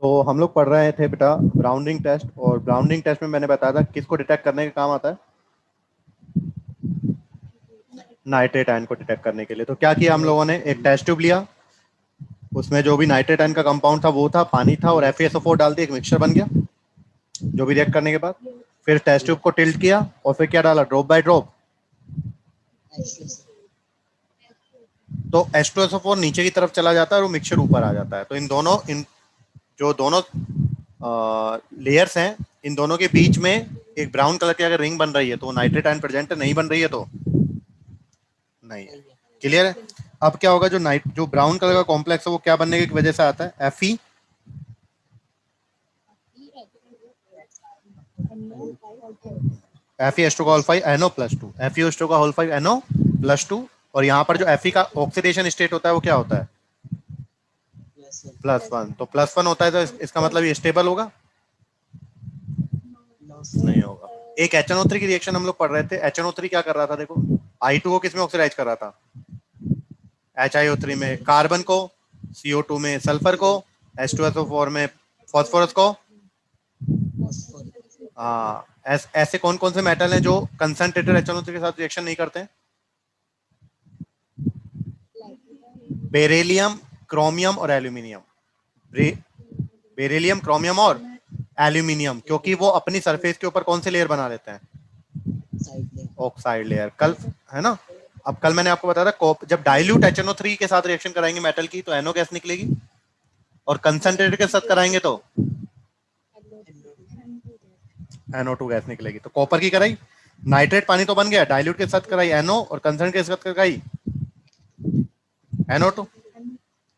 तो हम लोग पढ़ रहे थे बेटा ब्राउनिंग टेस्ट, और ब्राउनिंग टेस्ट में मैंने बताया था किसको डिटेक्ट करने का काम आता है, नाइट्रेट आयन को डिटेक्ट करने के लिए। तो क्या किया हम लोगों ने, एक टेस्ट ट्यूब लिया, उसमें जो भी नाइट्रेट आयन का कंपाउंड था वो था, पानी था, और FeSO4 डाल दिया, एक मिक्सचर बन गया जो भी रिएक्ट करने के बाद। फिर टेस्ट ट्यूब को टिल्ट किया और फिर क्या डाला, ड्रॉप बाय ड्रॉप। तो H2SO4 नीचे की तरफ चला जाता है और वो मिक्सचर ऊपर आ जाता है। तो इन जो दोनों लेयर्स हैं, इन दोनों के बीच में एक ब्राउन कलर की अगर रिंग बन रही है तो नाइट्रेट आयन प्रेजेंट है, नहीं बन रही है तो नहीं है। क्लियर है? अब क्या होगा, जो ब्राउन कलर का कॉम्प्लेक्स है वो क्या बनने की वजह से आता है, Fe FeH2O5 NO+2, FeH2O5 NO+2। और यहाँ पर जो Fe का ऑक्सीडेशन स्टेट होता है वो क्या होता है, +1। तो +1 होता है तो इसका मतलब ये स्टेबल होगा, नहीं होगा। एक HNO3 की रिएक्शन हम लोग पढ़ रहे थे, HNO3 क्या कर रहा था, देखो I2 को किस में ऑक्सीडाइज कर रहा था, HiO3 में, कार्बन को CO2 में, सल्फर को H2SO4 में, फॉस्फोरस को ऐसे कौन कौन से मेटल हैं जो कंसंट्रेटेड HNO3 के साथ रिएक्शन नहीं करते हैं, बेरिलियम, क्रोमियम और एल्यूमिनियम। बेरिलियम, क्रोमियम और एल्यूमिनियम, क्योंकि वो अपनी सरफेस के ऊपर कौन से लेयर बना लेते हैं, ऑक्साइड लेयर। कल है ना, अब कल मैंने आपको बताया था जब डाइल्यूट HNO3 के साथ रिएक्शन कराएंगे मेटल की तो NO गैस निकलेगी, और कंसंट्रेटेड के साथ कराएंगे तो NO2 गैस निकलेगी। तो कॉपर की कराई, नाइट्रेट पानी तो बन गया, डाइल्यूट के साथ कराई NO, और कंसंट्रेट के साथ कराई NO2।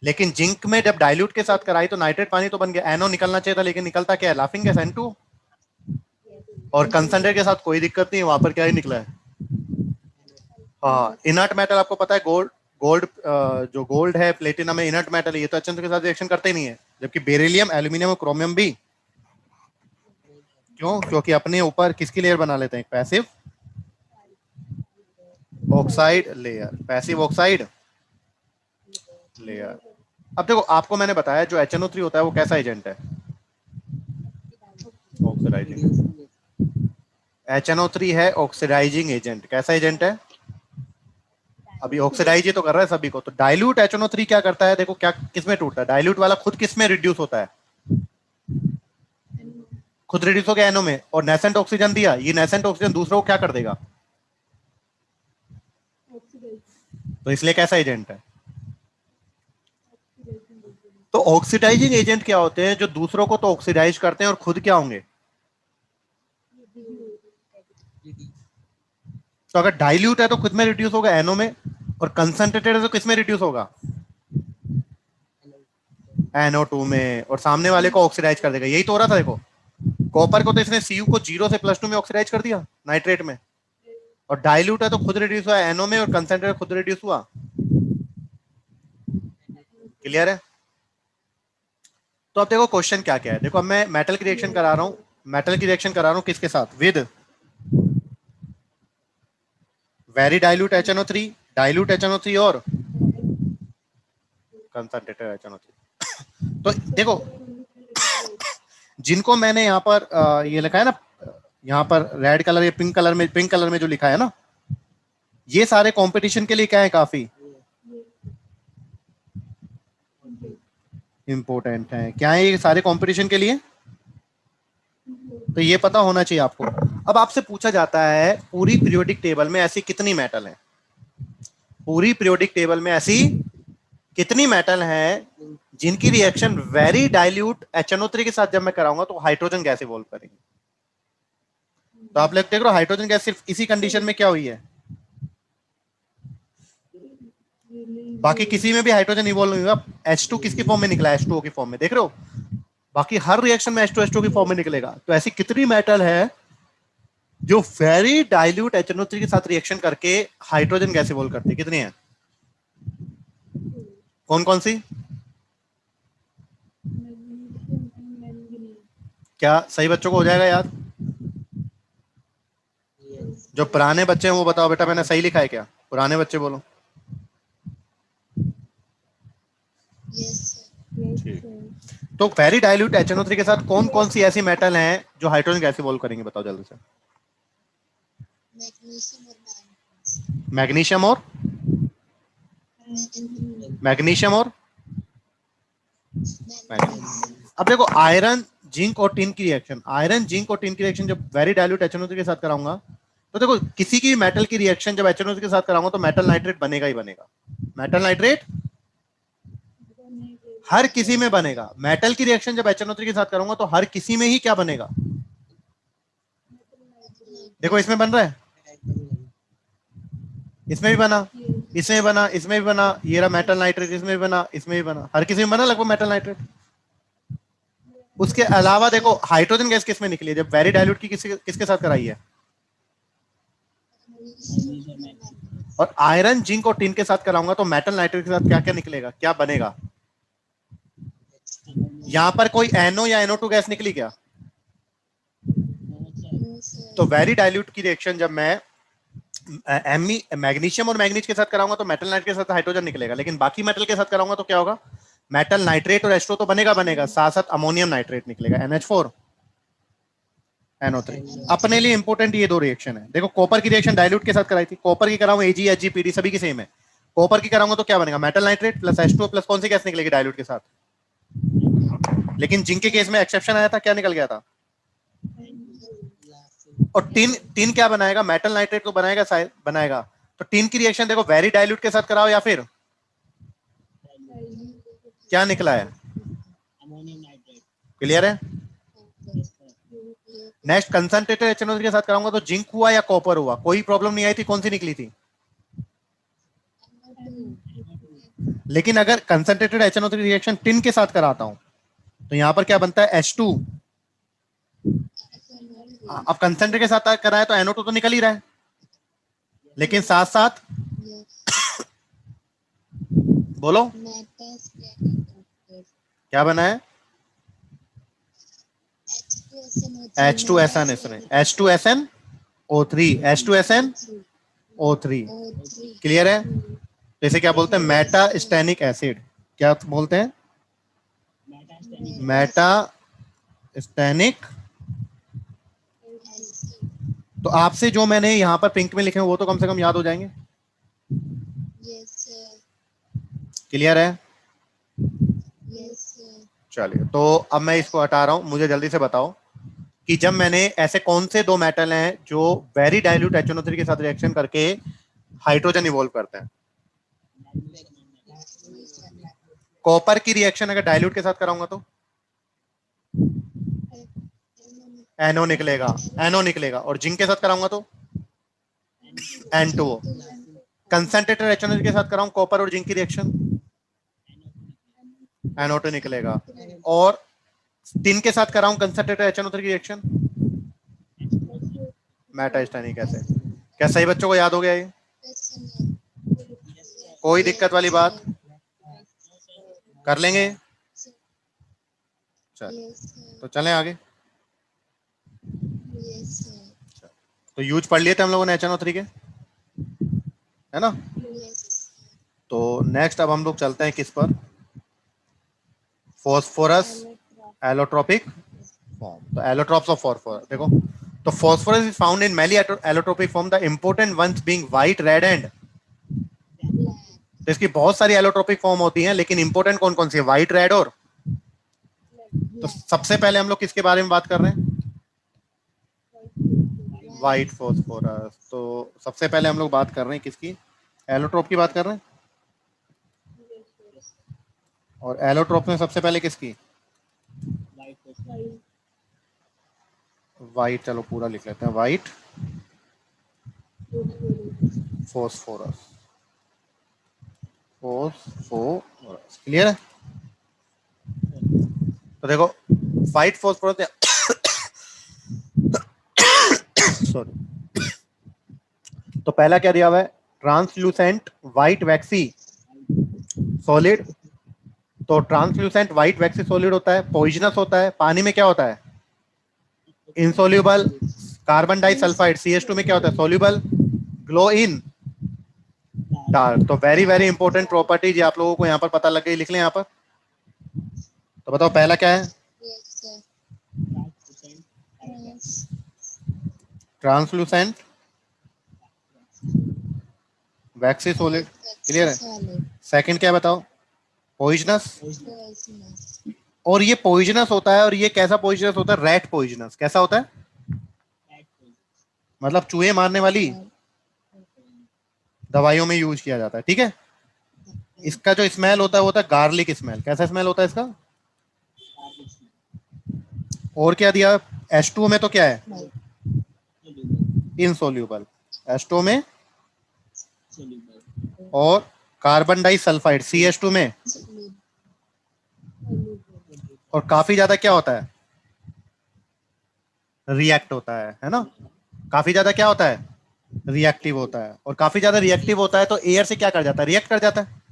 लेकिन जिंक में जब डाइल्यूट के साथ कराई तो नाइट्रेट पानी तो बन गया, NO निकलना चाहिए था, लेकिन निकलता क्या है, लाफिंग गैस N2। और कंसंट्रेट के साथ कोई दिक्कत नहीं, वहां पर क्या ही निकला है, हाँ इनर्ट मेटल। आपको पता है गोल्ड, गोल्ड जो गोल्ड है, प्लेटिनम है, इनर्ट मेटल है, ये तो HNO के साथ रिएक्शन करते ही नहीं है, जबकि बेरिलियम, एल्यूमिनियम और क्रोमियम भी। क्यों? क्योंकि अपने ऊपर किसकी लेयर बना लेते हैं, passive oxide layer, passive oxide layer. अब देखो आपको मैंने बताया जो HNO3 होता है वो कैसा एजेंट है, ऑक्सीडाइजिंग। HNO3 है ऑक्सीडाइजिंग एजेंट। कैसा एजेंट है, अभी ऑक्सीडाइज तो कर रहा है सभी को। तो डाइल्यूट HNO3 क्या करता है, देखो क्या किसमें टूटता है, डाइल्यूट वाला खुद किसमें रिड्यूस होता है, खुद रिड्यूस हो गया NO में, और नेसेंट ऑक्सीजन दिया, ये नेसेंट ऑक्सीजन दूसरों को क्या कर देगा, तो इसलिए कैसा एजेंट है। तो ऑक्सीडाइजिंग एजेंट क्या होते हैं, जो दूसरों को तो ऑक्सीडाइज करते हैं और खुद क्या होंगे, तो अगर डाइल्यूट है तो खुद में रिड्यूस होगा NO में, और कंसंट्रेटेड है तो किस में रिड्यूस होगा, NO2 में, और सामने वाले को ऑक्सीडाइज कर देगा। यही तो हो रहा था देखो, कॉपर को तो इसने Cu को 0 से +2 में ऑक्सीडाइज कर दिया नाइट्रेट में, और डाइल्यूट है तो खुद रिड्यूस हुआ NO में, और कंसंट्रेटेड खुद रिड्यूस हुआ। क्लियर है? तो अब देखो क्वेश्चन क्या क्या है, देखो अब मैं मेटल की रिएक्शन करा रहा हूं, मेटल की रिएक्शन करा रहा हूं किसके साथ, with very dilute HNO3, dilute HNO3 और कंसंट्रेटेड HNO3। तो देखो जिनको मैंने यहाँ पर ये लिखा है ना, यहाँ पर रेड कलर या पिंक कलर में जो लिखा है ना, ये सारे कंपटीशन के लिए क्या है, काफी इंपॉर्टेंट है। क्या है ये सारे कंपटीशन के लिए, तो ये पता होना चाहिए आपको। अब आपसे पूछा जाता है पूरी पीरियोडिक टेबल में ऐसी कितनी मेटल है, पूरी पीरियोडिक टेबल में ऐसी कितनी मेटल है जिनकी रिएक्शन वेरी डाइल्यूट HNO3 के साथ जब मैं कराऊंगा तो हाइड्रोजन गैस इवॉल्व करेंगे। तो आप लोग देख रहे हो हाइड्रोजन गैस सिर्फ इसी कंडीशन में क्या हुई है, बाकी किसी में भी हाइड्रोजन इवॉल्व नहीं हुआ। H2 किसकी फॉर्म में निकला है, H2O की फॉर्म में, देख रहे हो, बाकी हर रिएक्शन में H2H2 की फॉर्म में निकलेगा। तो ऐसी कितनी मेटल है जो वेरी डाइल्यूट HNO3 के साथ रिएक्शन करके हाइड्रोजन गैस इवॉल्व करती है, कितनी है, कौन कौन सी, क्या सही बच्चों को हो जाएगा याद, जो पुराने बच्चे हैं वो बताओ बेटा मैंने सही लिखा है क्या, पुराने बच्चे बोलो। ठीक, तो वेरी डाइल्यूट HNO3 के साथ कौन कौन सी ऐसी मेटल हैं जो हाइड्रोजन गैस इवॉल्व करेंगे, बताओ जल्दी से। मैग्नीशियम और मैग्नीशियम और अब देखो आयरन जिंक और टिन की रिएक्शन, आयरन जिंक और टिन की रिएक्शन जब वेरी डाइल्यूट HNO3 के साथ कराऊंगा तो देखो किसी की मेटल की रिएक्शन जब HNO3 के साथ कराऊंगा तो मेटल नाइट्रेट बनेगा ही बनेगा। मेटल नाइट्रेट हर किसी में बनेगा। मेटल की रिएक्शन जब HNO3 के साथ करूंगा तो हर किसी में ही क्या बनेगा, देखो इसमें बन रहा है, इसमें भी बना, इसमें भी बना, इसमें भी बना, ये रहा मेटल नाइट्रेट, इसमें भी बना, इसमें भी बना, हर किसी में बना लगभग मेटल नाइट्रेट। उसके अलावा देखो हाइड्रोजन गैस किसमें निकली है जब वेरी डाइल्यूट की किसके साथ कराई है, और आयरन जिंक और टिन के साथ कराऊंगा तो मेटल नाइट्रेट के साथ क्या क्या निकलेगा, क्या बनेगा। यहां पर कोई NO या NO2 गैस निकली क्या, तो वेरी डाइल्यूट की रिएक्शन जब मैं मैग्नीशियम और मैग्नीज के साथ कराऊंगा तो मेटल नाइट्रेट के साथ हाइड्रोजन निकलेगा, लेकिन बाकी मेटल के साथ कराऊंगा तो क्या होगा, मेटल नाइट्रेट और H2O तो बनेगा बनेगा, साथ साथ अमोनियम नाइट्रेट निकलेगा, NH4 NO3। अपने लिए इंपॉर्टेंट ये दो रिएक्शन है। देखो कॉपर की रिएक्शन डाइल्यूट के साथ कराई थी, कॉपर की कराऊं Ag Hg PD सभी की सेम है, कॉपर की कराऊंगा तो क्या बनेगा, metal nitrate plus H2O plus कौन सी गैस निकलेगी डाइल्यूट के साथ, लेकिन जिंक के केस में एक्सेप्शन आया था, क्या निकल गया था, और टिन टिन क्या बनाएगा, मेटल नाइट्रेट तो बनाएगा बनाएगा। तो टिन की रिएक्शन देखो वेरी डाइल्यूट के साथ कराओ या फिर क्या निकला है, क्लियर है। नेक्स्ट कंसंट्रेटेड HNO3 के साथ कराऊंगा तो जिंक हुआ या कॉपर हुआ, कोई प्रॉब्लम नहीं आई थी, कौन सी निकली थी, लेकिन अगर कंसंट्रेटेड HNO3 रिएक्शन टिन के साथ कराता हूं तो यहां पर क्या बनता है H2। अब कंसंट्रेट के साथ कराए तो NO2 तो निकल ही रहा है, लेकिन साथ साथ बोलो क्या बना है, H2SN H2SnO3 H2SnO3, क्लियर है। जैसे क्या बोलते हैं मेटा स्टेनिक एसिड, क्या बोलते हैं, मेटा स्टेनिक। तो आपसे जो मैंने यहां पर पिंक में लिखे हैं वो तो कम से कम याद हो जाएंगे, क्लियर है। चलिए तो अब मैं इसको हटा रहा हूं, मुझे जल्दी से बताओ कि जब मैंने ऐसे कौन से दो मेटल हैं जो वेरी डाइल्यूट HNO3 के साथ रिएक्शन करके हाइड्रोजन इवॉल्व करते हैं। कॉपर की रिएक्शन अगर डाइल्यूट के साथ कराऊंगा तो NO निकलेगा, NO निकलेगा, और जिंक के साथ कराऊंगा तो N2O। कंसंट्रेटेड HNO3 के साथ कराऊं कॉपर और जिंक की रिएक्शन NO2 निकलेगा, और टिन के साथ कराऊं कंसंट्रेटेड HNO3 की रिएक्शन मेटास्टेनिक एसिड। क्या सही बच्चों को याद हो गया ये, कोई दिक्कत वाली बात, कर लेंगे। चल तो चलें आगे। तो यूज पढ़ लिए थे हम लोगों ने HNO3 के, है ना। तो नेक्स्ट अब हम लोग चलते हैं किस पर, फॉस्फोरस एलोट्रोपिक फॉर्म। तो एलोट्रोप्स ऑफ फॉस्फोरस देखो, तो phosphorus is found in many allotropic form, the important ones being white, red and, तो इसकी बहुत सारी एलोट्रोपिक फॉर्म होती हैं, लेकिन इंपोर्टेंट कौन कौन सी है, व्हाइट, रेड और, तो सबसे पहले हम लोग किसके बारे में बात कर रहे हैं, व्हाइट फॉस्फोरस। तो सबसे पहले हम लोग बात कर रहे हैं किसकी, एलोट्रोप की बात कर रहे हैं, और एलोट्रोप में सबसे पहले किसकी, व्हाइट, चलो पूरा लिख लेते हैं, व्हाइट फॉस्फोरस, फॉस्फोरस, क्लियर है। तो देखो व्हाइट फॉस्फोरस सॉरी, तो पहला क्या दिया हुआ है, ट्रांसल्यूसेंट व्हाइट वैक्सी सॉलिड। तो ट्रांसल्यूसेंट व्हाइट वैक्सी सॉलिड होता है, पॉइजनस होता है, पानी में क्या होता है, इनसोल्यूबल, कार्बन डाइसल्फाइड CH2 में क्या होता है, सोल्यूबल, ग्लो इन डार्क। तो वेरी वेरी इंपॉर्टेंट प्रॉपर्टीज आप लोगों को यहाँ पर पता लग गई, लिख लें यहाँ पर, तो बताओ पहला क्या है? ट्रांसलूसेंट, वैक्सी सॉलिड। क्लियर है? सेकंड क्या है बताओ? पॉइजनस। और ये पॉइजनस होता है, और ये कैसा पॉइजनस होता है? Rat poisonous. कैसा होता है? मतलब चूहे मारने वाली दवाइयों में यूज किया जाता है। ठीक है? इसका जो स्मेल होता है वो होता है गार्लिक स्मेल। कैसा स्मेल होता है इसका? और क्या दिया? H2O में तो क्या है? इनसोल्यूबल। H2O में। और कार्बन डाई सल्फाइड CH2 में। और काफी ज्यादा क्या होता है? रिएक्ट होता है ना? काफी ज्यादा क्या होता है? रिएक्टिव होता है। और काफी ज्यादा रिएक्टिव होता है तो एयर से क्या कर जाता है? रिएक्ट कर जाता है।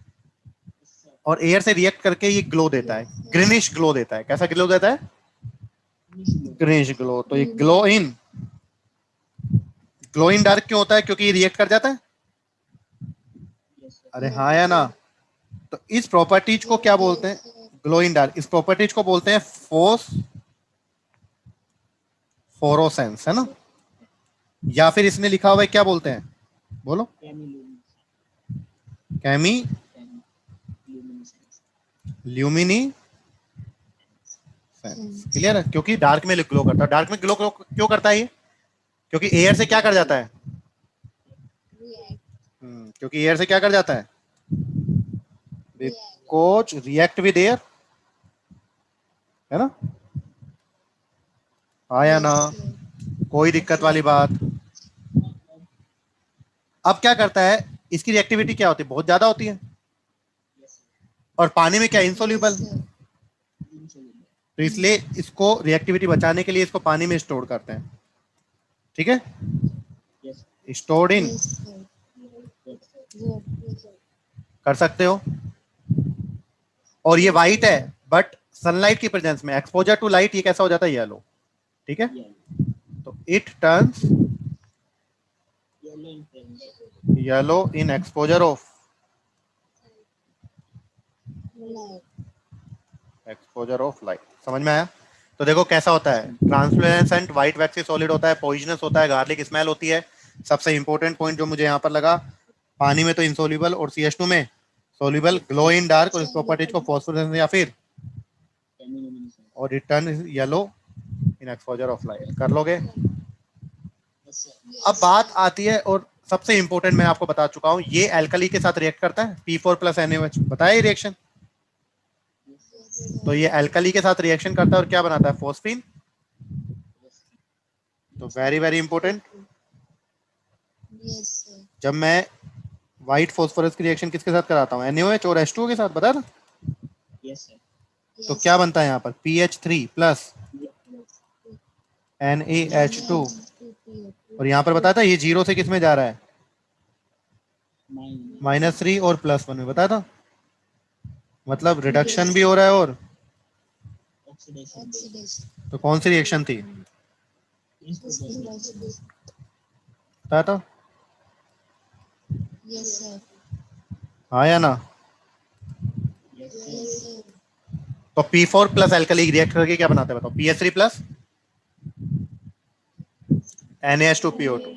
और एयर से रिएक्ट करके ये ग्लो देता है, ग्रीनिश ग्लो देता है। कैसा ग्लो देता है? Greenish glow. तो ये ग्लो इन डार्क क्यों होता है? क्योंकि ये रिएक्ट कर जाता है। अरे हाँ या ना? तो इस प्रॉपर्टीज को क्या बोलते हैं? Glow in dark. इस प्रॉपर्टीज को बोलते हैं फोरोसेंस, है ना? या फिर इसने लिखा हुआ है, क्या बोलते हैं? बोलो। कैमी ल्यूमिनी। क्लियर है? क्योंकि डार्क में ग्लो करता है। डार्क में ग्लो क्यों करता है ये? क्योंकि एयर से क्या कर जाता है? क्योंकि एयर से क्या कर जाता है? बिकॉज रिएक्ट विद एयर, है ना? आया ना? कोई दिक्कत वाली बात? अब क्या करता है? इसकी रिएक्टिविटी क्या होती है? बहुत ज्यादा होती है। और पानी में क्या? इंसोल्यूबल। तो इसलिए इसको रिएक्टिविटी बचाने के लिए इसको पानी में स्टोर करते हैं। ठीक है? स्टोर्ड इन कर सकते हो। और ये वाइट है, बट सनलाइट की प्रेजेंस में, एक्सपोजर टू लाइट, ये कैसा हो जाता है? येलो। ठीक है? तो it turns yellow in exposure of light. समझ में आया? तो देखो कैसा होता है। ट्रांसपेरेंट व्हाइट वैक्सी सॉलिड होता है, पॉइजनस होता है, गार्लिक स्मेल होती है। सबसे इंपॉर्टेंट पॉइंट जो मुझे यहाँ पर लगा, पानी में तो इनसोल्यूबल और CH2 में सोल्यूबल, ग्लो इन डार्क, और इस प्रॉपर्टीज को फॉस्फोरेसेंस या फिर और return yellow in exposure of light. कर लोगे? अब बात आती है, और सबसे इंपॉर्टेंट मैं आपको बता चुका हूं, ये एल्कली के साथ रिएक्ट करता है, P4 प्लस NaOH। बताया रिएक्शन? तो ये एल्कली के साथ रिएक्शन करता है और क्या बनाता है? फॉस्फीन। तो वेरी वेरी इंपॉर्टेंट। जब मैं व्हाइट फॉस्फोरस की रिएक्शन किसके साथ कराता हूँ? NaOH और H2O के साथ। बता ना? तो क्या बनता है यहाँ पर? PH3 plus NaH2। और यहाँ पर बताया था ये जीरो से किस में जा रहा है? -3 और +1 में। बताया था? मतलब रिडक्शन भी हो रहा है और तो कौन सी रिएक्शन थी? बताया था? हाँ या ना? तो P4 प्लस एल्कली रिएक्ट करके क्या बनाते हैं बताओ? PH3 plus NaH2PO2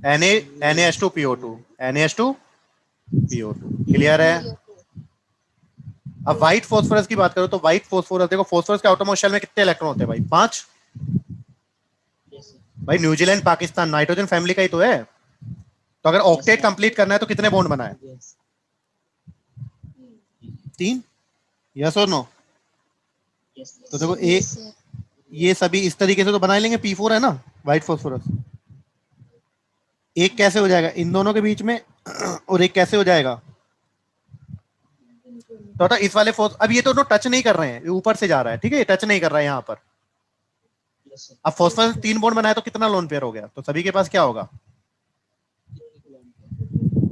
NaH2PO2 NaH2PO2। Clear है? अब व्हाइट फॉस्फोरस की बात करो तो व्हाइट फॉस्फोरस, देखो फॉस्फोरस के आउटरमोस्ट शेल में कितने इलेक्ट्रॉन होते हैं भाई? 5। भाई न्यूजीलैंड पाकिस्तान नाइट्रोजन फैमिली का ही तो है। तो अगर ऑक्टेट कंप्लीट करना है तो कितने बॉन्ड बनाए? 3। यस और नो? तो देखो ये सभी इस तरीके से तो बना लेंगे। P4 है ना व्हाइट फॉस्फोरस। एक कैसे हो जाएगा इन दोनों के बीच में और एक कैसे हो जाएगा? तो इस वाले फोर्स, अब ये दोनों टच नहीं कर रहे हैं, ऊपर से जा रहा है। ठीक है? ये टच नहीं कर रहा है यहाँ पर। अब फॉस्फोरस 3 बॉन्ड बनाया तो कितना लोन पेयर हो गया? तो सभी के पास क्या होगा?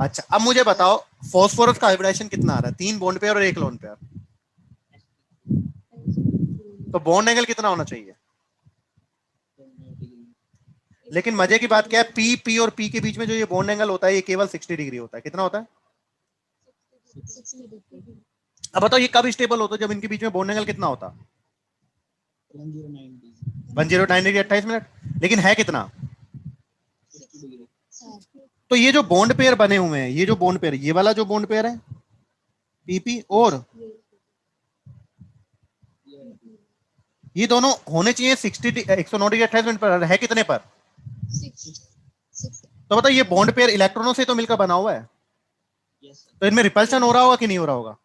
अच्छा, अब मुझे बताओ फॉस्फोरस का हाइब्रिडेशन कितना आ रहा है? 3 बॉन्ड पेयर और 1 लोन पेयर। तो बॉन्ड एंगल कितना होना चाहिए? लेकिन मजे की बात क्या है, P और P के बीच में जो ये बॉन्ड एंगल होता है ये केवल 60 डिग्री होता है। कितना होता है? अब बताओ ये कब स्टेबल होता है? जब इनके बीच में बॉन्ड एंगल कितना होता? 109 डिग्री 28 मिनट। लेकिन है कितना? तो ये जो बॉन्ड पेयर बने हुए हैं, ये जो बॉन्ड पेयर, ये वाला जो बॉन्ड पेयर है पीपी, और ये दोनों होने चाहिए 109 डिग्री 28 मिनट पर। है कितने पर? तो बताओ ये बॉन्ड पेयर इलेक्ट्रॉनों से तो मिलकर बना हुआ है, तो इनमें रिपल्शन हो रहा होगा कि नहीं हो रहा होगा?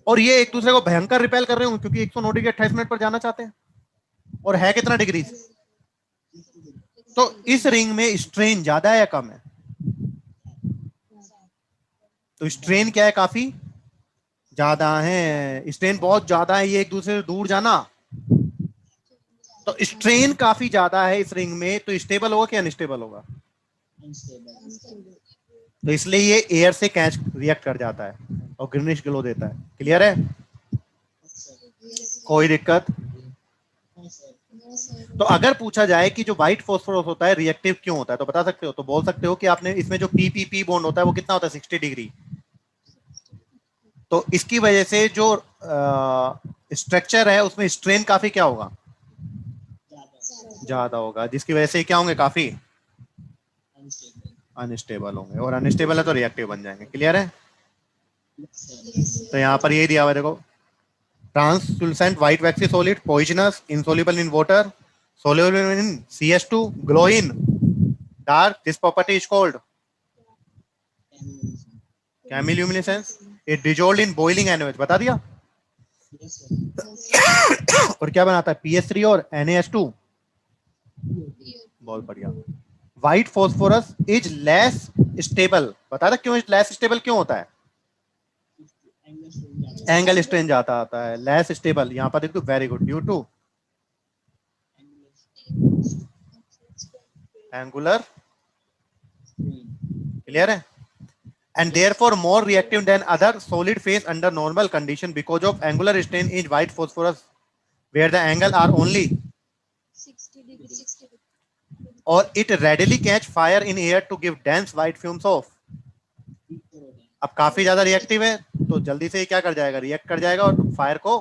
और ये एक दूसरे को भयंकर रिपेल कर रहे होंगे क्योंकि 109 डिग्री 28 मिनट पर जाना चाहते हैं। और है कितना डिग्री? तो इस रिंग में स्ट्रेन ज्यादा है या कम है? तो स्ट्रेन क्या है? काफी ज्यादा है। स्ट्रेन बहुत ज्यादा है, ये एक दूसरे से दूर जाना। तो स्ट्रेन काफी ज्यादा है इस रिंग में, तो स्टेबल होगा कि अनस्टेबल होगा? तो इसलिए ये एयर से कैच रिएक्ट कर जाता है और ग्रीनिश ग्लो देता है। क्लियर है? कोई दिक्कत? तो अगर पूछा जाए कि जो व्हाइट फॉस्फोरस होता है रिएक्टिव क्यों होता है, तो बता सकते हो? तो बोल सकते हो कि आपने इसमें जो पी बॉन्ड होता है वो कितना होता है? 60 डिग्री। तो इसकी वजह से जो स्ट्रक्चर है उसमें स्ट्रेन काफी क्या होगा? ज्यादा होगा, जिसकी वजह से क्या होंगे? काफी अनस्टेबल होंगे, और अनस्टेबल है तो रिएक्टिव बन जाएंगे। क्लियर है? तो यहाँ पर ये दिया हुआ है, देखो। Translucent white waxy solid, poisonous, insoluble in water, soluble in CS2, glow in dark. This property is called chemiluminescence. It dissolved in boiling NaOH. बता दिया। और क्या बनाता है? PS3 और NaS2। बहुत बढ़िया। White phosphorus is less stable. बता था क्यों लेस स्टेबल क्यों होता है? एंगल स्ट्रेन जाता आता है, लेस स्टेबल। यहां पर देखो, very good. Due to angular. Clear है? And therefore more reactive than other solid phase under normal condition because of angular strain in white phosphorus where the angle are only 60 degree, or it readily catch fire in air to give dense white fumes of। अब काफी ज्यादा reactive है तो जल्दी से क्या कर जाएगा? रिएक्ट कर जाएगा और फायर को,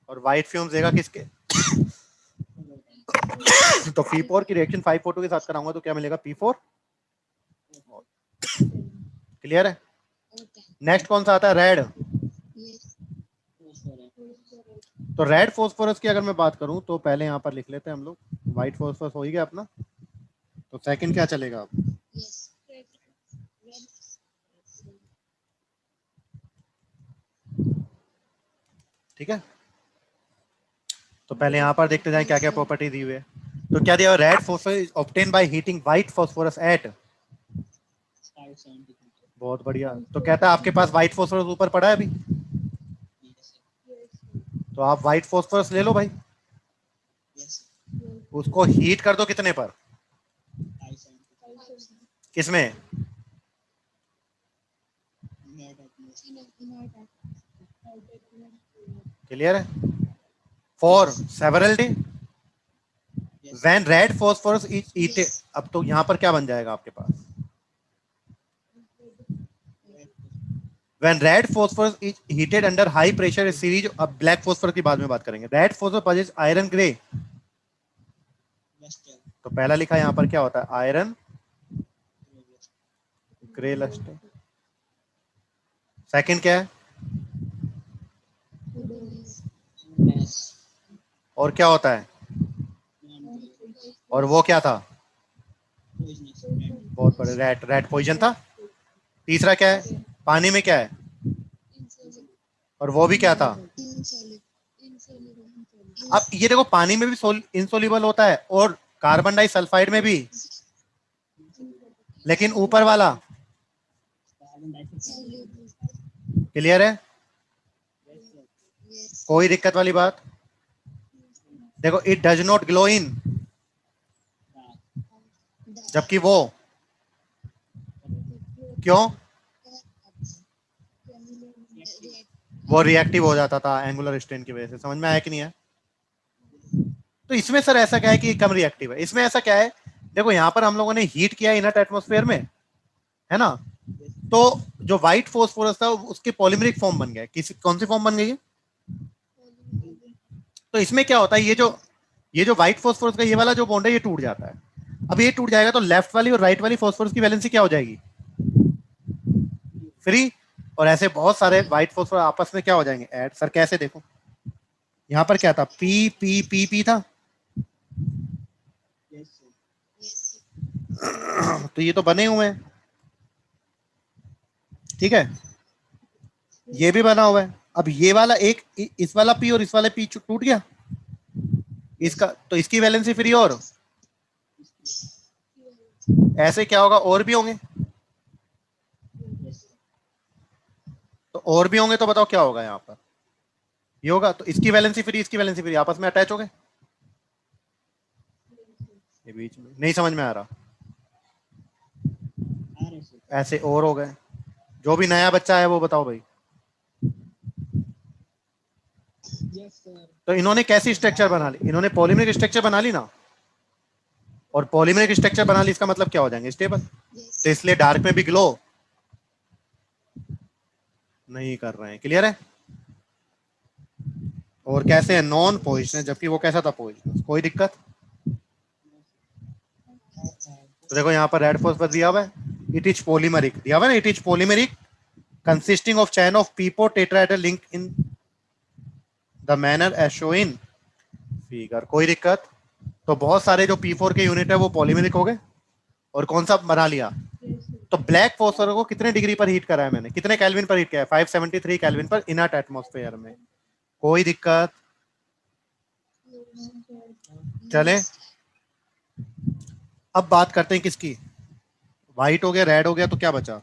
और व्हाइट फ्यूम्स देगा किसके? तो P4 की रिएक्शन 5O2 के साथ कराऊंगा तो क्या मिलेगा? P4। क्लियर है? नेक्स्ट कौन सा आता है? रेड। तो रेड फॉस्फोरस की अगर मैं बात करूं तो पहले यहां पर लिख लेते हैं हम लोग। व्हाइट फॉस्फोरस हो ही गया अपना, तो सेकंड क्या चलेगा अब? ठीक है, तो पहले यहां पर देखते जाएं क्या क्या प्रॉपर्टी दी हुई है। तो क्या दिया? Red phosphorus obtain by heating white phosphorus at. बहुत बढ़िया। तो कहता है आपके पास व्हाइट फॉस्फोरस ऊपर पड़ा है अभी, तो आप व्हाइट फॉस्फोरस ले लो भाई, उसको हीट कर दो। कितने पर? किसमें? क्लियर है? For several day when red phosphorus is ईटेड। अब तो यहां पर क्या बन जाएगा आपके पास? When red phosphorus is heated under high pressure series। अब ब्लैक फॉस्फोरस की बाद में बात करेंगे। Red phosphorus possess iron grey. तो पहला लिखा यहां पर क्या होता है? Iron grey lustre. सेकंड क्या है? और क्या होता है? और वो क्या था? बहुत बड़े रेड, रेड पॉइजन था। तीसरा क्या है? पानी में क्या है? और वो भी क्या था? अब ये देखो, पानी में भी इंसोल्यूबल होता है और कार्बन डाइसल्फाइड में भी, लेकिन ऊपर वाला। क्लियर है? कोई दिक्कत वाली बात? देखो, it does not glow in, जबकि वो क्यों? वो रिएक्टिव हो जाता था एंगुलर स्ट्रेन की वजह से। समझ में आया कि नहीं है? तो इसमें सर ऐसा क्या है कि कम रिएक्टिव है? इसमें ऐसा क्या है? देखो, यहां पर हम लोगों ने हीट किया इनर्ट एटमॉस्फेयर में, है ना? तो जो व्हाइट फोस्फोरस था उसके पॉलीमरिक फॉर्म बन गया, किसी कौन सी फॉर्म बन गई है? तो इसमें क्या होता है, ये जो व्हाइट फोस्फोरस का ये वाला जो बॉन्ड है ये टूट जाता है। अब ये टूट जाएगा तो लेफ्ट वाली और राइट वाली फोस्फोरस की वैलेंसी क्या हो जाएगी? फ्री। और ऐसे बहुत सारे व्हाइट फोस्फोरस आपस में क्या हो जाएंगे? ऐड। सर कैसे? देखो यहां पर क्या था? पी पी पी पी था। तो ये तो बने हुए हैं, ठीक है, ये भी बना हुआ है। अब ये वाला एक इस वाला पी और इस वाला पी टूट गया, इसका तो इसकी वैलेंसी फ्री। और ऐसे क्या होगा? और भी होंगे, तो और भी होंगे तो बताओ क्या होगा यहाँ पर? ये होगा तो इसकी वैलेंसी फ्री, इसकी वैलेंसी फ्री, आपस में अटैच हो गए। ये बीच में नहीं समझ में आ रहा, ऐसे और हो गए। जो भी नया बच्चा है वो बताओ भाई। तो इन्होंने कैसी स्ट्रक्चर बना ली? इन्होंने पॉलीमरिक स्ट्रक्चर बना ली ना, और पॉलीमरिक स्ट्रक्चर बना ली इसका मतलब क्या हो जाएंगे? स्टेबल। तो इसलिए डार्क में भी ग्लो नहीं कर रहे हैं। क्लियर है? और कैसे है? नॉन पोजिशनल, जबकि वो कैसा था? पोजिशनल। कोई दिक्कत? तो देखो यहाँ पर रेड फॉस्फोरस दिया हुआ है, इट इज पॉलीमरिक दिया हुआ है ना, it is polymeric consisting of chain of पीपो tetrahedral link in the manner as show in figure. कोई दिक्कत? तो बहुत सारे जो P4 के यूनिट है वो पॉलीमेरिक हो गए। और कौन सा बना लिया? तो ब्लैक फॉस्फोरस को कितने डिग्री पर हीट करा है मैंने? कितने केल्विन पर हीट किया है? 573 केल्विन पर इनर्ट एटमॉस्फेयर में। कोई दिक्कत? चले अब बात करते हैं किसकी। व्हाइट हो गया, रेड हो गया, तो क्या बचा?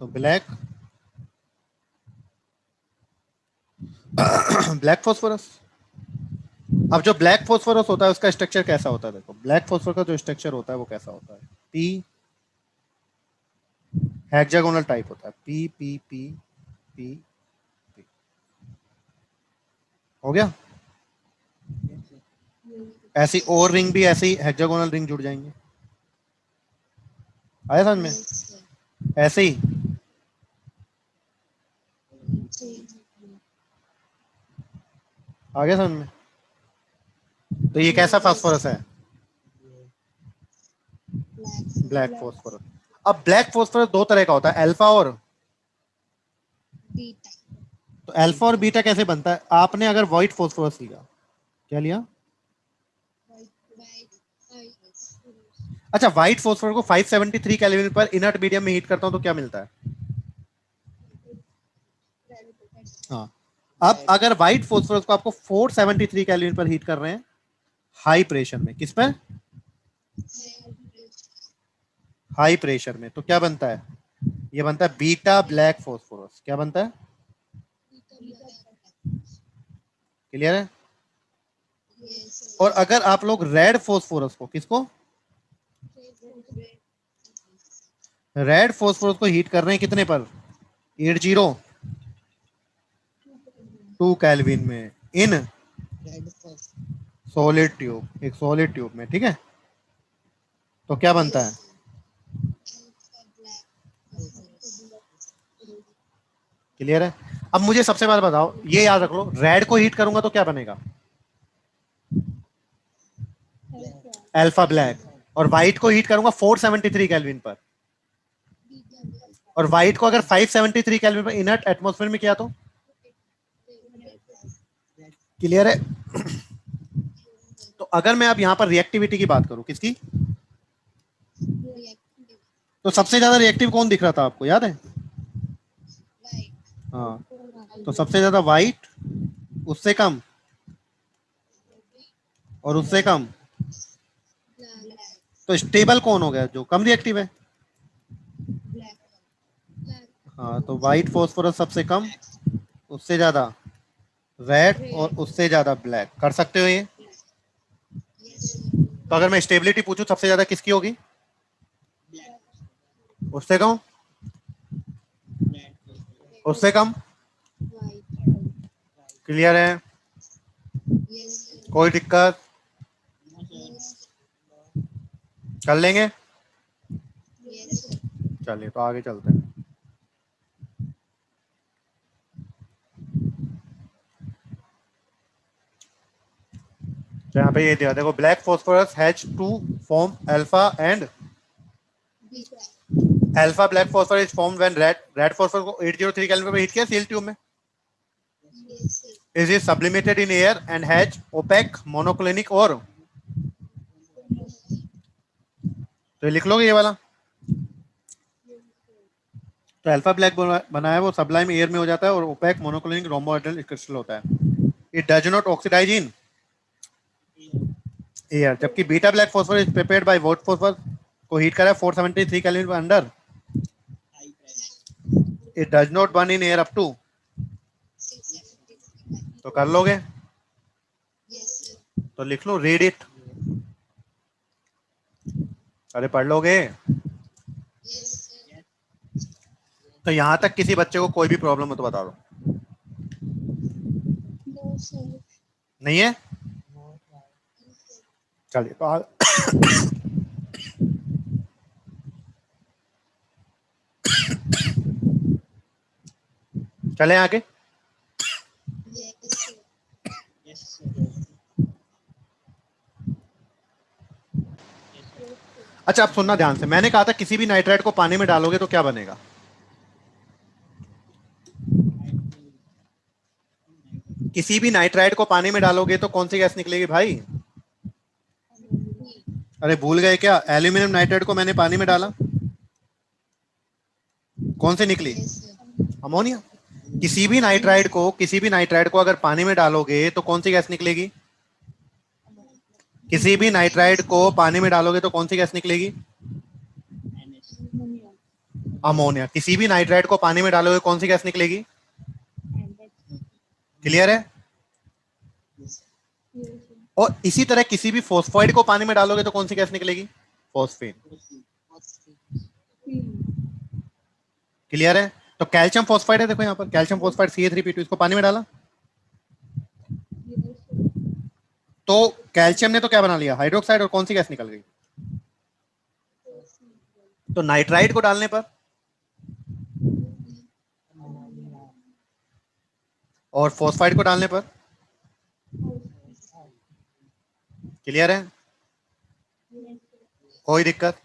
तो ब्लैक ब्लैक फॉस्फोरस। अब जो ब्लैक फॉस्फोरस होता है उसका स्ट्रक्चर कैसा होता है? देखो ब्लैक फॉस्फोरस का जो स्ट्रक्चर होता है वो कैसा होता है? पी हेक्सागोनल टाइप होता है। P P P P P. हो गया? ऐसी और रिंग भी ऐसे ही हेक्सागोनल रिंग जुड़ जाएंगे। आया समझ में? ऐसे ही आ गया समझ में? तो ये कैसा फास्फोरस है? Black phosphorus. अब ब्लैक फॉस्फोरस दो तरह का होता है, अल्फा और बीटा। तो अल्फा और बीटा कैसे बनता है? आपने अगर व्हाइट फॉस्फोरस लिया, क्या लिया? अच्छा, व्हाइट फॉस्फोरस को 573 केल्विन पर इनर्ट मीडियम में हीट करता हूं तो क्या मिलता है? हाँ। अब अगर व्हाइट फॉस्फोरस को आपको 473 केल्विन पर हीट कर रहे हैं हाई प्रेशर में, किस पे? हाई प्रेशर में, तो क्या बनता है? ये बनता है बीटा ब्लैक फॉस्फोरस। क्या बनता है? क्लियर है? और अगर आप लोग रेड फॉस्फोरस को, किसको? रेड फॉस्फोरस को हीट कर रहे हैं कितने पर? 802 केल्विन में इन सॉलिड ट्यूब, एक सॉलिड ट्यूब में, ठीक है। तो क्या बनता है? क्लियर है? अब मुझे सबसे पहले बताओ, ये याद रख लो, रेड को हीट करूंगा तो क्या बनेगा? Alpha black. और व्हाइट को हीट करूंगा 473 केल्विन पर, और व्हाइट को अगर 573 केल्विन पर इनर्ट एटमॉस्फेयर में किया तो? क्लियर है? तो अगर मैं अब यहां पर रिएक्टिविटी की बात करूं, किसकी? तो सबसे ज्यादा रिएक्टिव कौन दिख रहा था आपको, याद है? हाँ, तो सबसे ज्यादा व्हाइट, उससे कम, और उससे कम। तो स्टेबल कौन हो गया जो कम रिएक्टिव है? हाँ, तो व्हाइट फॉस्फोरस सबसे कम, उससे ज्यादा रेड, और उससे ज्यादा ब्लैक। कर सकते हो ये? तो अगर मैं स्टेबिलिटी पूछूं सबसे ज्यादा किसकी होगी? उससे कम, उससे कम। क्लियर है? कोई दिक्कत? कर लेंगे। चलिए तो आगे चलते हैं। तो यहाँ पे ये दिया देखो, black phosphorus has two form alpha and alpha black phosphorus is formed when red phosphorus को 803 केल्विन पर हीट किया सील ट्यूब में। Is is sublimated in air and has opaque monoclinic और, तो लिख लोगे ये वाला। तो अल्फा ब्लैक बना है वो सबलाइम एयर में हो जाता है और ओपेक मोनोक्लिनिक रोम्बोहेड्रल क्रिस्टल होता है। It does not oxidise in air, जबकि beta black phosphorus is prepared by white phosphorus को हीट करा 473 केल्विन पर under, it does not burn in air up to, तो कर लोगे। तो लिख लो रीड इट, अरे पढ़ लोगे। तो यहां तक किसी बच्चे को कोई भी प्रॉब्लम हो तो बता दो। नहीं है, चलिए तो चले आगे। अच्छा, अब सुनना ध्यान से, मैंने कहा था किसी भी नाइट्राइट को पानी में डालोगे तो क्या बनेगा। किसी भी नाइट्राइट को पानी में डालोगे तो कौन सी गैस निकलेगी भाई। अरे भूल गए क्या, एल्यूमिनियम नाइट्राइट को मैंने पानी में डाला, कौन सी निकली, अमोनिया। किसी भी नाइट्राइड को अगर पानी में डालोगे तो कौन सी गैस निकलेगी। किसी भी नाइट्राइड को पानी में डालोगे तो कौन सी गैस निकलेगी, अमोनिया। किसी भी नाइट्राइड को पानी में डालोगे कौन सी गैस निकलेगी, क्लियर है। और इसी तरह किसी भी फॉस्फाइड को पानी में डालोगे तो कौन सी गैस निकलेगी, फॉस्फीन, क्लियर है। तो कैल्शियम फॉस्फाइड है, देखो यहाँ पर कैल्शियम फॉस्फाइड Ca3P2, इसको पानी में डाला तो कैल्शियम ने तो क्या बना लिया, हाइड्रोक्साइड, और कौन सी गैस निकल गई। तो नाइट्राइड को डालने पर और फॉस्फाइड को डालने पर, क्लियर है, कोई दिक्कत।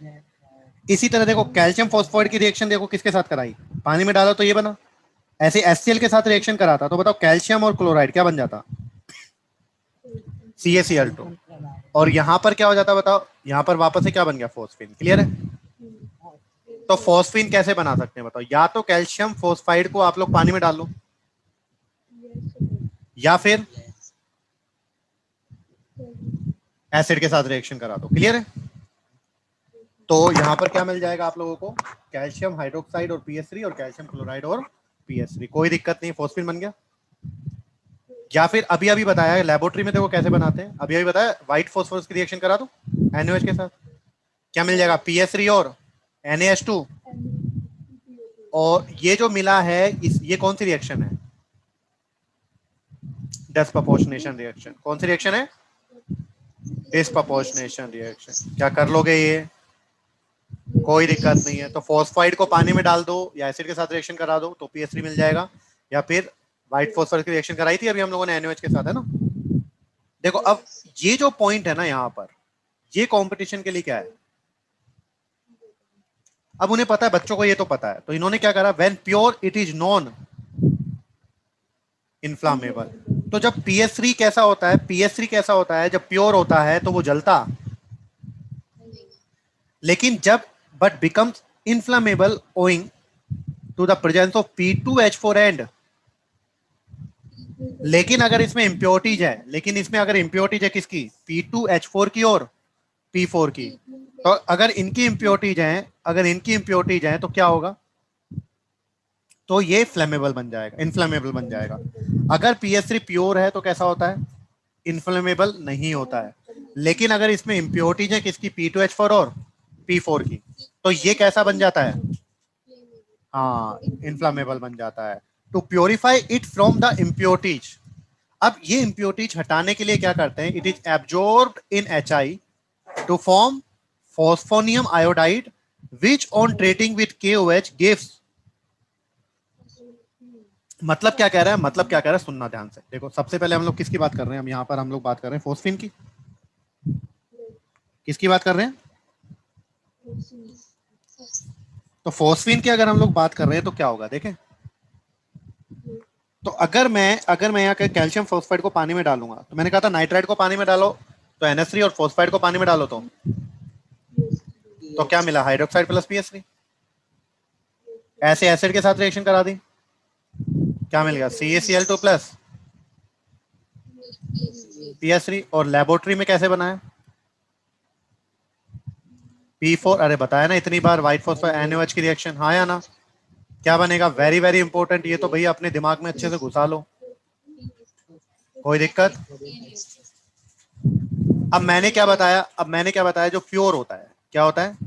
इसी तरह देखो कैल्शियम फॉस्फाइड की रिएक्शन देखो किसके साथ कराई, पानी में डाला तो ये बना, ऐसे HCl के साथ रिएक्शन कराता तो बताओ कैल्शियम और क्लोराइड क्या बन जाता, CaCl2। और यहां पर क्या हो जाता बताओ, यहां पर वापस से क्या बन गया, फॉस्फीन, क्लियर है। तो फॉस्फीन कैसे बना सकते हैं बताओ, या तो कैल्शियम फॉस्फाइड को आप लोग पानी में डाल लो, या फिर एसिड के साथ रिएक्शन करा दो, क्लियर है। तो यहां पर क्या मिल जाएगा आप लोगों को, कैल्शियम हाइड्रोक्साइड और PS3 और कैल्शियम क्लोराइड और PS3, कोई दिक्कत नहीं, फॉस्फीन बन गया। या फिर अभी अभी बताया लेबोरेटरी में देखो कैसे बनाते हैं, अभी अभी बताया व्हाइट फॉस्फोरस की रिएक्शन करा दो NaOH के साथ, क्या मिल जाएगा, PS3 और NaH2। और ये जो मिला है ये कौन सी रिएक्शन है, डिस्प्रपोर्शनेशन रिएक्शन। कौन सी रिएक्शन है, डिस्प्रपोर्शनेशन रिएक्शन। क्या कर लोगे ये, कोई दिक्कत नहीं है। तो फॉस्फाइड को पानी में डाल दो या एसिड के साथ रिएक्शन करा दो तो PS3 मिल जाएगा, या फिर व्हाइट फॉस्फोरस की रिएक्शन कराई थी अभी हम लोगों ने NaOH के साथ, है ना। देखो अब ये जो पॉइंट है ना यहाँ पर, ये कंपटीशन के लिए क्या है, अब उन्हें पता है, बच्चों को ये तो पता है, तो इन्होंने क्या करा, when pure it is non inflammable. तो जब PS3 कैसा होता है, PS3 कैसा होता है, जब प्योर होता है तो वो जलता, लेकिन जब but becomes inflammable owing to the presence of P2H4 and, लेकिन अगर इसमें इंप्योरिटीज है, लेकिन इसमें अगर इंप्योरिटीज है किसकी, P2H4 की और P4 की, तो अगर इनकी इंप्योरिटीज हैं, अगर इनकी इंप्योरिटीज हैं तो क्या होगा, तो ये फ्लेमेबल बन जाएगा, इनफ्लेमेबल बन जाएगा। अगर PS3 प्योर है तो कैसा होता है, इनफ्लेमेबल नहीं होता है। लेकिन अगर इसमें इंप्योरिटीज है किसकी, P2H4 और P4 की, तो ये कैसा बन जाता है, हाँ इनफ्लेमेबल बन जाता है। To purify it from the impurities, अब ये इम्प्योरिटीज हटाने के लिए क्या करते हैं, it is absorbed in HI to form phosphonium iodide which on treating with KOH gives, मतलब क्या कह रहा है, मतलब क्या कह रहा है, सुनना ध्यान से। देखो सबसे पहले हम लोग किसकी बात कर रहे हैं, हम यहाँ पर हम लोग बात कर रहे हैं फोस्फिन की। किसकी बात कर रहे हैं? तो फोस्फिन की अगर हम लोग बात कर रहे हैं तो क्या होगा देखें। तो अगर मैं यहाँ के कैल्शियम फोस्फाइड को पानी में डालूंगा, तो मैंने कहा था नाइट्राइट को पानी में डालो तो NH3 और फोस्फाइड को पानी में डालो तो क्या मिला, हाइड्रोक्साइड प्लस PH3। ऐसे एसिड के साथ रिएक्शन करा दी, क्या मिल गया, CaCl2 प्लस PH3। और लेबोरेटरी में कैसे बनाया, P4, अरे बताया ना इतनी बार, व्हाइट फॉस्फोराइड NaOH की रिएक्शन, हाँ या ना। क्या बनेगा, वेरी वेरी इंपॉर्टेंट, ये तो भैया अपने दिमाग में अच्छे से घुसा लो, कोई दिक्कत। अब मैंने क्या बताया जो प्योर होता है, क्या होता है,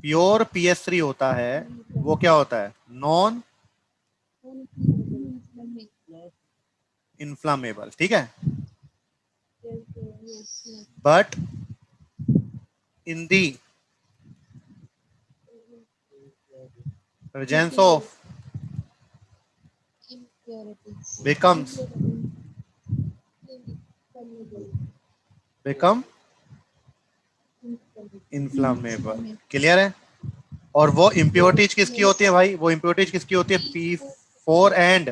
प्योर PS3 होता है, वो क्या होता है, नॉन इन्फ्लामेबल, ठीक है। But in the presence of becomes become inflammable, clear है। और वो इम्प्योरिटीज किसकी होती है भाई, वो इम्प्योरिटीज किसकी होती है, P4 एंड,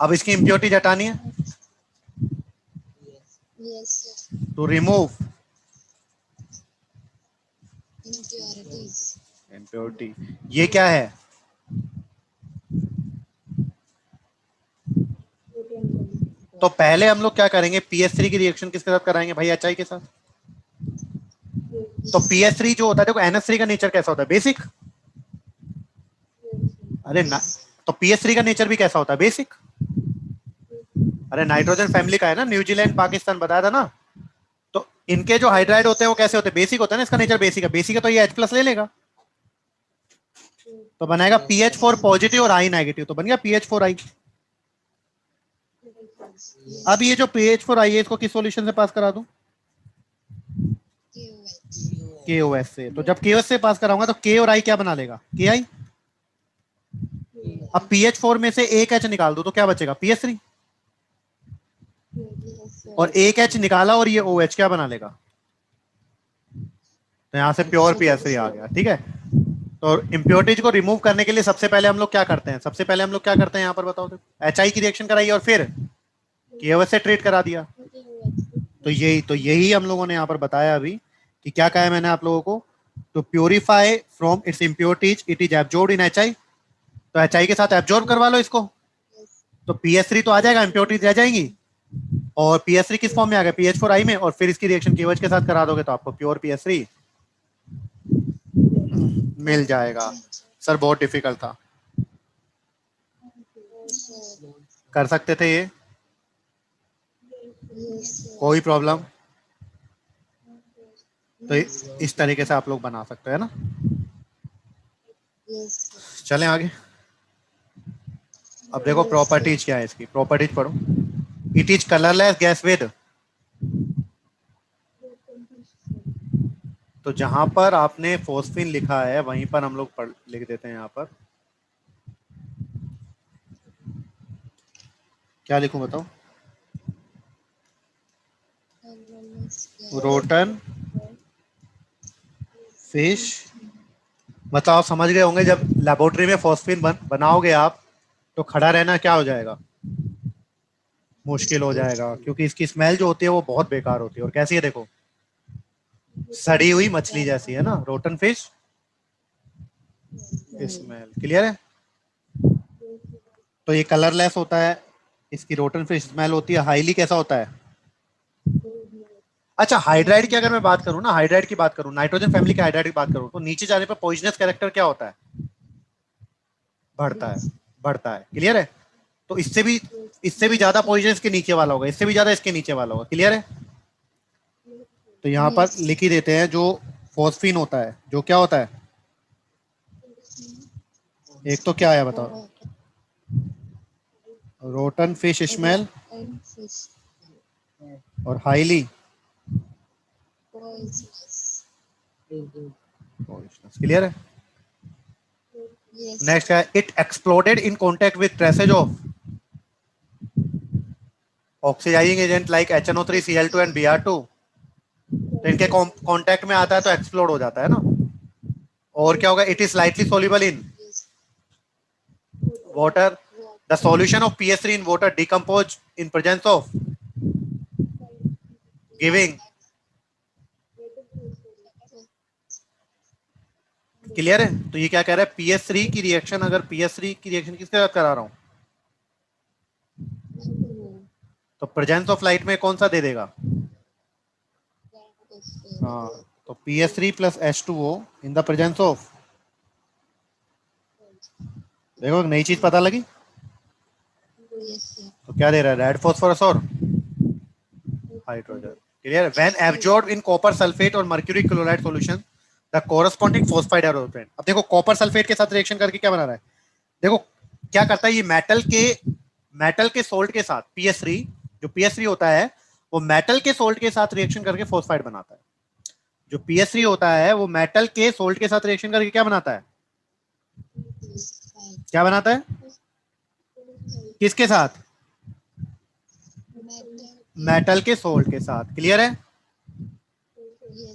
अब इसकी इम्प्योरिटीज हटानी है, टू रिमूव इम्प्योरिटी, ये क्या है, तो पहले हम लोग क्या करेंगे, PS3 की रिएक्शन किसके साथ कराएंगे भाई, HI के साथ। तो PS3 जो होता है, देखो NH3 का नेचर कैसा होता है, बेसिक। अरे ना, तो PS3 का नेचर भी कैसा होता है, बेसिक। अरे नाइट्रोजन फैमिली का है ना, न्यूजीलैंड पाकिस्तान बताया था ना। तो इनके जो हाइड्राइड होते हैं वो कैसे होते हैं, बेसिक होता है ना, इसका नेचर बेसिक है, बेसिक है तो ये H+ ले लेगा, तो बनाएगा PH4 पॉजिटिव और I नेगेटिव, तो बन गया PH4I। अब ये जो PH4I है इसको किस सॉल्यूशन से पास करा दूं, KOH से। तो जब KOH से पास कराऊंगा तो K और I क्या बना लेगा, KI। अब PH4 में से एक H निकाल दो तो क्या बचेगा, PH3। और एक H निकाला और ये OH क्या बना लेगा, तो यहां से प्योर PH3 आ गया, ठीक है। तो इम्प्योरिटीज को रिमूव करने के लिए सबसे पहले हम लोग क्या करते हैं, सबसे पहले हम लोग क्या करते हैं यहाँ पर बताओ, तो HI की रिएक्शन कराई और फिर KOH से ट्रीट करा दिया। तो यही हम लोगों ने यहाँ पर बताया अभी कि क्या कहा है मैंने आप लोगों को, तो purify from its impurities it is absorbed in HI, तो HI के साथ एब्जॉर्ब करवा लो इसको, तो PS3 तो आ जाएगा, इम्प्योरिटीज रह जाएंगी, और PS3 किस फॉर्म में आ गया, PH4I में, और फिर इसकी रिएक्शन KOH के साथ करा दोगे तो आपको प्योर PS3 मिल जाएगा। सर बहुत डिफिकल्ट था, कर सकते थे ये, कोई प्रॉब्लम। तो इस तरीके से आप लोग बना सकते हैं ना। चलें आगे। अब देखो प्रॉपर्टीज क्या है इसकी, प्रॉपर्टीज पढ़ो। It is colourless gas with, तो जहां पर आपने फोस्फिन लिखा है वहीं पर हम लोग पढ़ लिख देते हैं, यहाँ पर क्या लिखूं बताओ, रोटन फिश, मतलब आप समझ गए होंगे जब लेबोरेटरी में फोस्फिन बनाओगे आप, तो खड़ा रहना क्या हो जाएगा, मुश्किल हो जाएगा, क्योंकि इसकी स्मेल जो होती है वो बहुत बेकार होती है, और कैसी है देखो, सड़ी हुई मछली जैसी है ना, रोटन फिश स्मेल, क्लियर है। तो ये कलरलेस होता है, इसकी रोटन फिश स्मेल होती है, हाईली कैसा होता है, अच्छा हाइड्राइड की अगर मैं बात करूं ना, हाइड्राइड की बात करूं, नाइट्रोजन फैमिली के हाइड्राइड की बात करूं, तो नीचे जाने पर पॉइजनस कैरेक्टर क्या होता है, बढ़ता है, बढ़ता है, क्लियर है। तो इससे भी ज्यादा पॉइजन इसके नीचे वाला होगा, इससे भी ज्यादा इसके नीचे वाला होगा, क्लियर है। तो यहाँ पर लिख ही देते हैं, जो फॉस्फीन होता है, जो क्या होता है, एक तो क्या है बताओ, रोटन फिश स्मेल और हाईली क्लियर है? नेक्स्ट है it exploded in contact with traces of oxidising agent like HNO3 Cl2 and Br2। तो इनके कांटेक्ट में आता है तो एक्सप्लोड हो जाता है ना। और क्या होगा? It is slightly soluble in water. The solution of PS3 in water decompose in presence of giving. Clear है? तो ये क्या कह रहा है? PS3 की रिएक्शन, अगर PS3 की रिएक्शन किसके साथ करा रहा हूं तो प्रेजेंस ऑफ लाइट में कौन सा दे देगा? हाँ, तो PS3 plus H2O in the presence of, देखो नई चीज पता लगी। तो क्या दे रहा है? रेड फॉस्फोरस और hydrogen. Clear? When absorbed in copper sulphate और mercury chloride solution the corresponding phosphide are obtained. अब देखो कॉपर सल्फेट के साथ रिएक्शन करके क्या बना रहा है? देखो क्या करता है ये, मेटल के सोल्ट के साथ PS3, जो PS3 होता है वो मेटल के सोल्ट के साथ रिएक्शन करके फॉस्फाइड बनाता है। जो PS3 होता है वो मेटल के सोल्ट के साथ रिएक्शन करके क्या बनाता है? क्या बनाता है? किसके साथ? मेटल के सोल्ट के साथ। क्लियर है?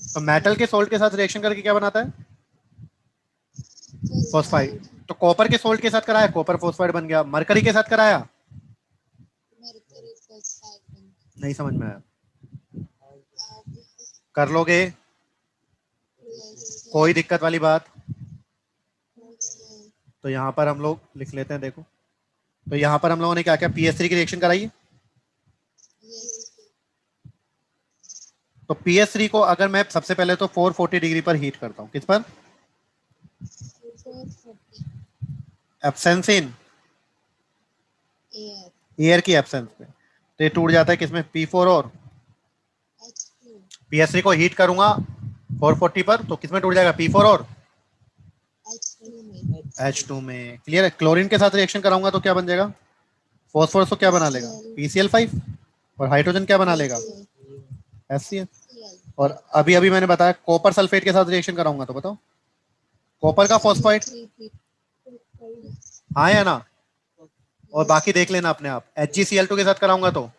तो मेटल के सोल्ट के साथ रिएक्शन करके क्या बनाता है? फॉस्फाइड। तो कॉपर के सोल्ट के साथ कराया, कॉपर फॉस्फाइड बन गया। मरकरी के साथ कराया, नहीं समझ में आया? कर लोगे, कोई दिक्कत वाली बात? तो यहां पर हम लोग लिख लेते हैं। देखो तो यहां पर हम लोगों ने क्या क्या PS3 की रिएक्शन कराई है। तो PS3 को अगर मैं सबसे पहले तो 440 डिग्री पर हीट करता हूं। किस पर? एब्सेंस इन एयर की एब्सेंस पे। तो ये टूट जाता है किसमें? P4 और PS3 को हीट करूंगा 440 पर तो किसमें टूट जाएगा? P4 और H2 में। क्लियर है? क्लोरीन के साथ रिएक्शन कराऊंगा तो क्या बन जाएगा? फॉस्फोरस को क्या बना लेगा? PCl5। और हाइड्रोजन क्या बना लेगा? HCl। और अभी अभी मैंने बताया कॉपर सल्फेट के साथ रिएक्शन कराऊंगा तो बताओ कॉपर का फॉस्फाइड, हाँ या ना? और बाकी देख लेना अपने आप। HgCl2 के साथ कराऊंगा तो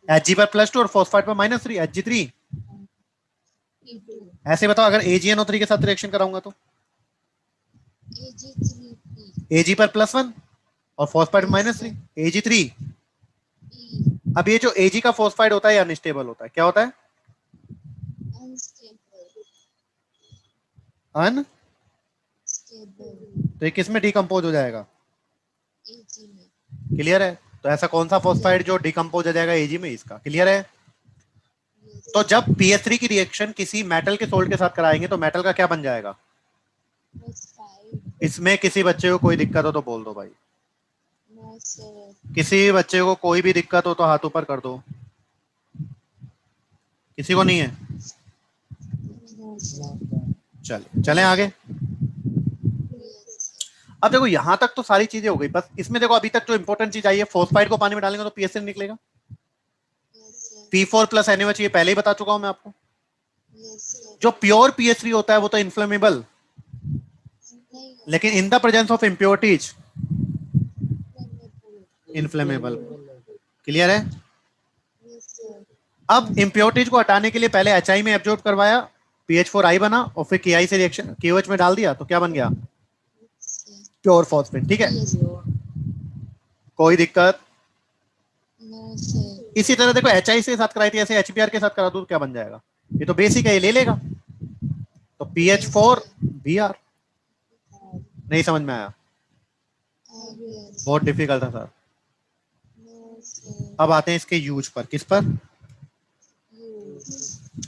Hg पर +2 और फॉस्फाइड पर -3 Hg3। ऐसे बताओ अगर AgNO3 के साथ रिएक्शन कराऊंगा तो Ag पर +1 और फॉस्फाइड -3 Ag3। अब ये जो Ag का फॉस्फाइड होता है अनस्टेबल होता है, क्या होता है? अन तो ये किस में डिकम्पोज हो जाएगा? क्लियर है? तो ऐसा कौन सा फॉस्फाइड जो डिकम्पोज हो जाएगा Ag में? इसका। क्लियर है? तो जब PS3 की रिएक्शन किसी मेटल के सोल्ट के साथ कराएंगे तो मेटल का क्या बन जाएगा? इसमें किसी बच्चे को कोई दिक्कत हो तो बोल दो भाई। किसी बच्चे को कोई भी दिक्कत हो तो हाथ ऊपर कर दो। किसी को नहीं है? चले आगे। अब देखो यहां तक तो सारी चीजें हो गई, बस इसमें देखो अभी तक जो इंपॉर्टेंट चीज आई है, फॉस्फाइड को पानी में डालेंगे तो PS3 निकलेगा। P4 प्लस NaOH ये पहले ही बता चुका हूं मैं आपको। जो प्योर PS3 होता है वो तो इन्फ्लेमेबल, लेकिन इन the presence of impurities inflammable. Clear है? अब इम्प्योरिटीज को हटाने के लिए पहले HI में एब्जॉर्ब करवाया, PH4I बना और फिर KI से रिएक्शन KOH में डाल दिया तो क्या बन गया? Pure phosphate. ठीक है, कोई दिक्कत? इसी तरह देखो HI से साथ कराई थी, ऐसे HBr के साथ करा दो तो क्या बन जाएगा? ये तो बेसिक है, ये ले लेगा। तो PH4Br। नहीं समझ में आया? बहुत डिफिकल्ट था सर। अब आते हैं इसके यूज पर। किस पर?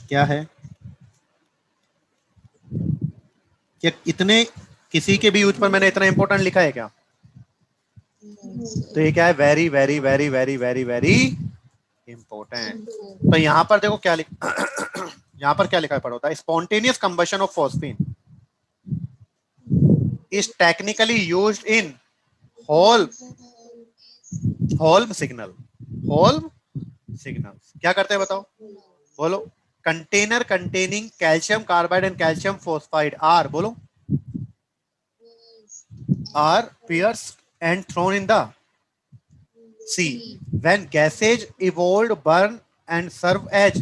क्या है कि इतने किसी के भी यूज पर मैंने इतना इंपॉर्टेंट लिखा है क्या? तो ये क्या है? Very very very very very very important. तो यहां पर देखो क्या यहाँ पर क्या लिखा पड़ा होता है? Spontaneous combustion of phosphine is technically used in Holme signal. Holme signal क्या करते हैं बताओ? बोलो, container containing calcium carbide and calcium phosphide are, बोलो, are pierced and thrown in the sea when gases evolved burn and serve as।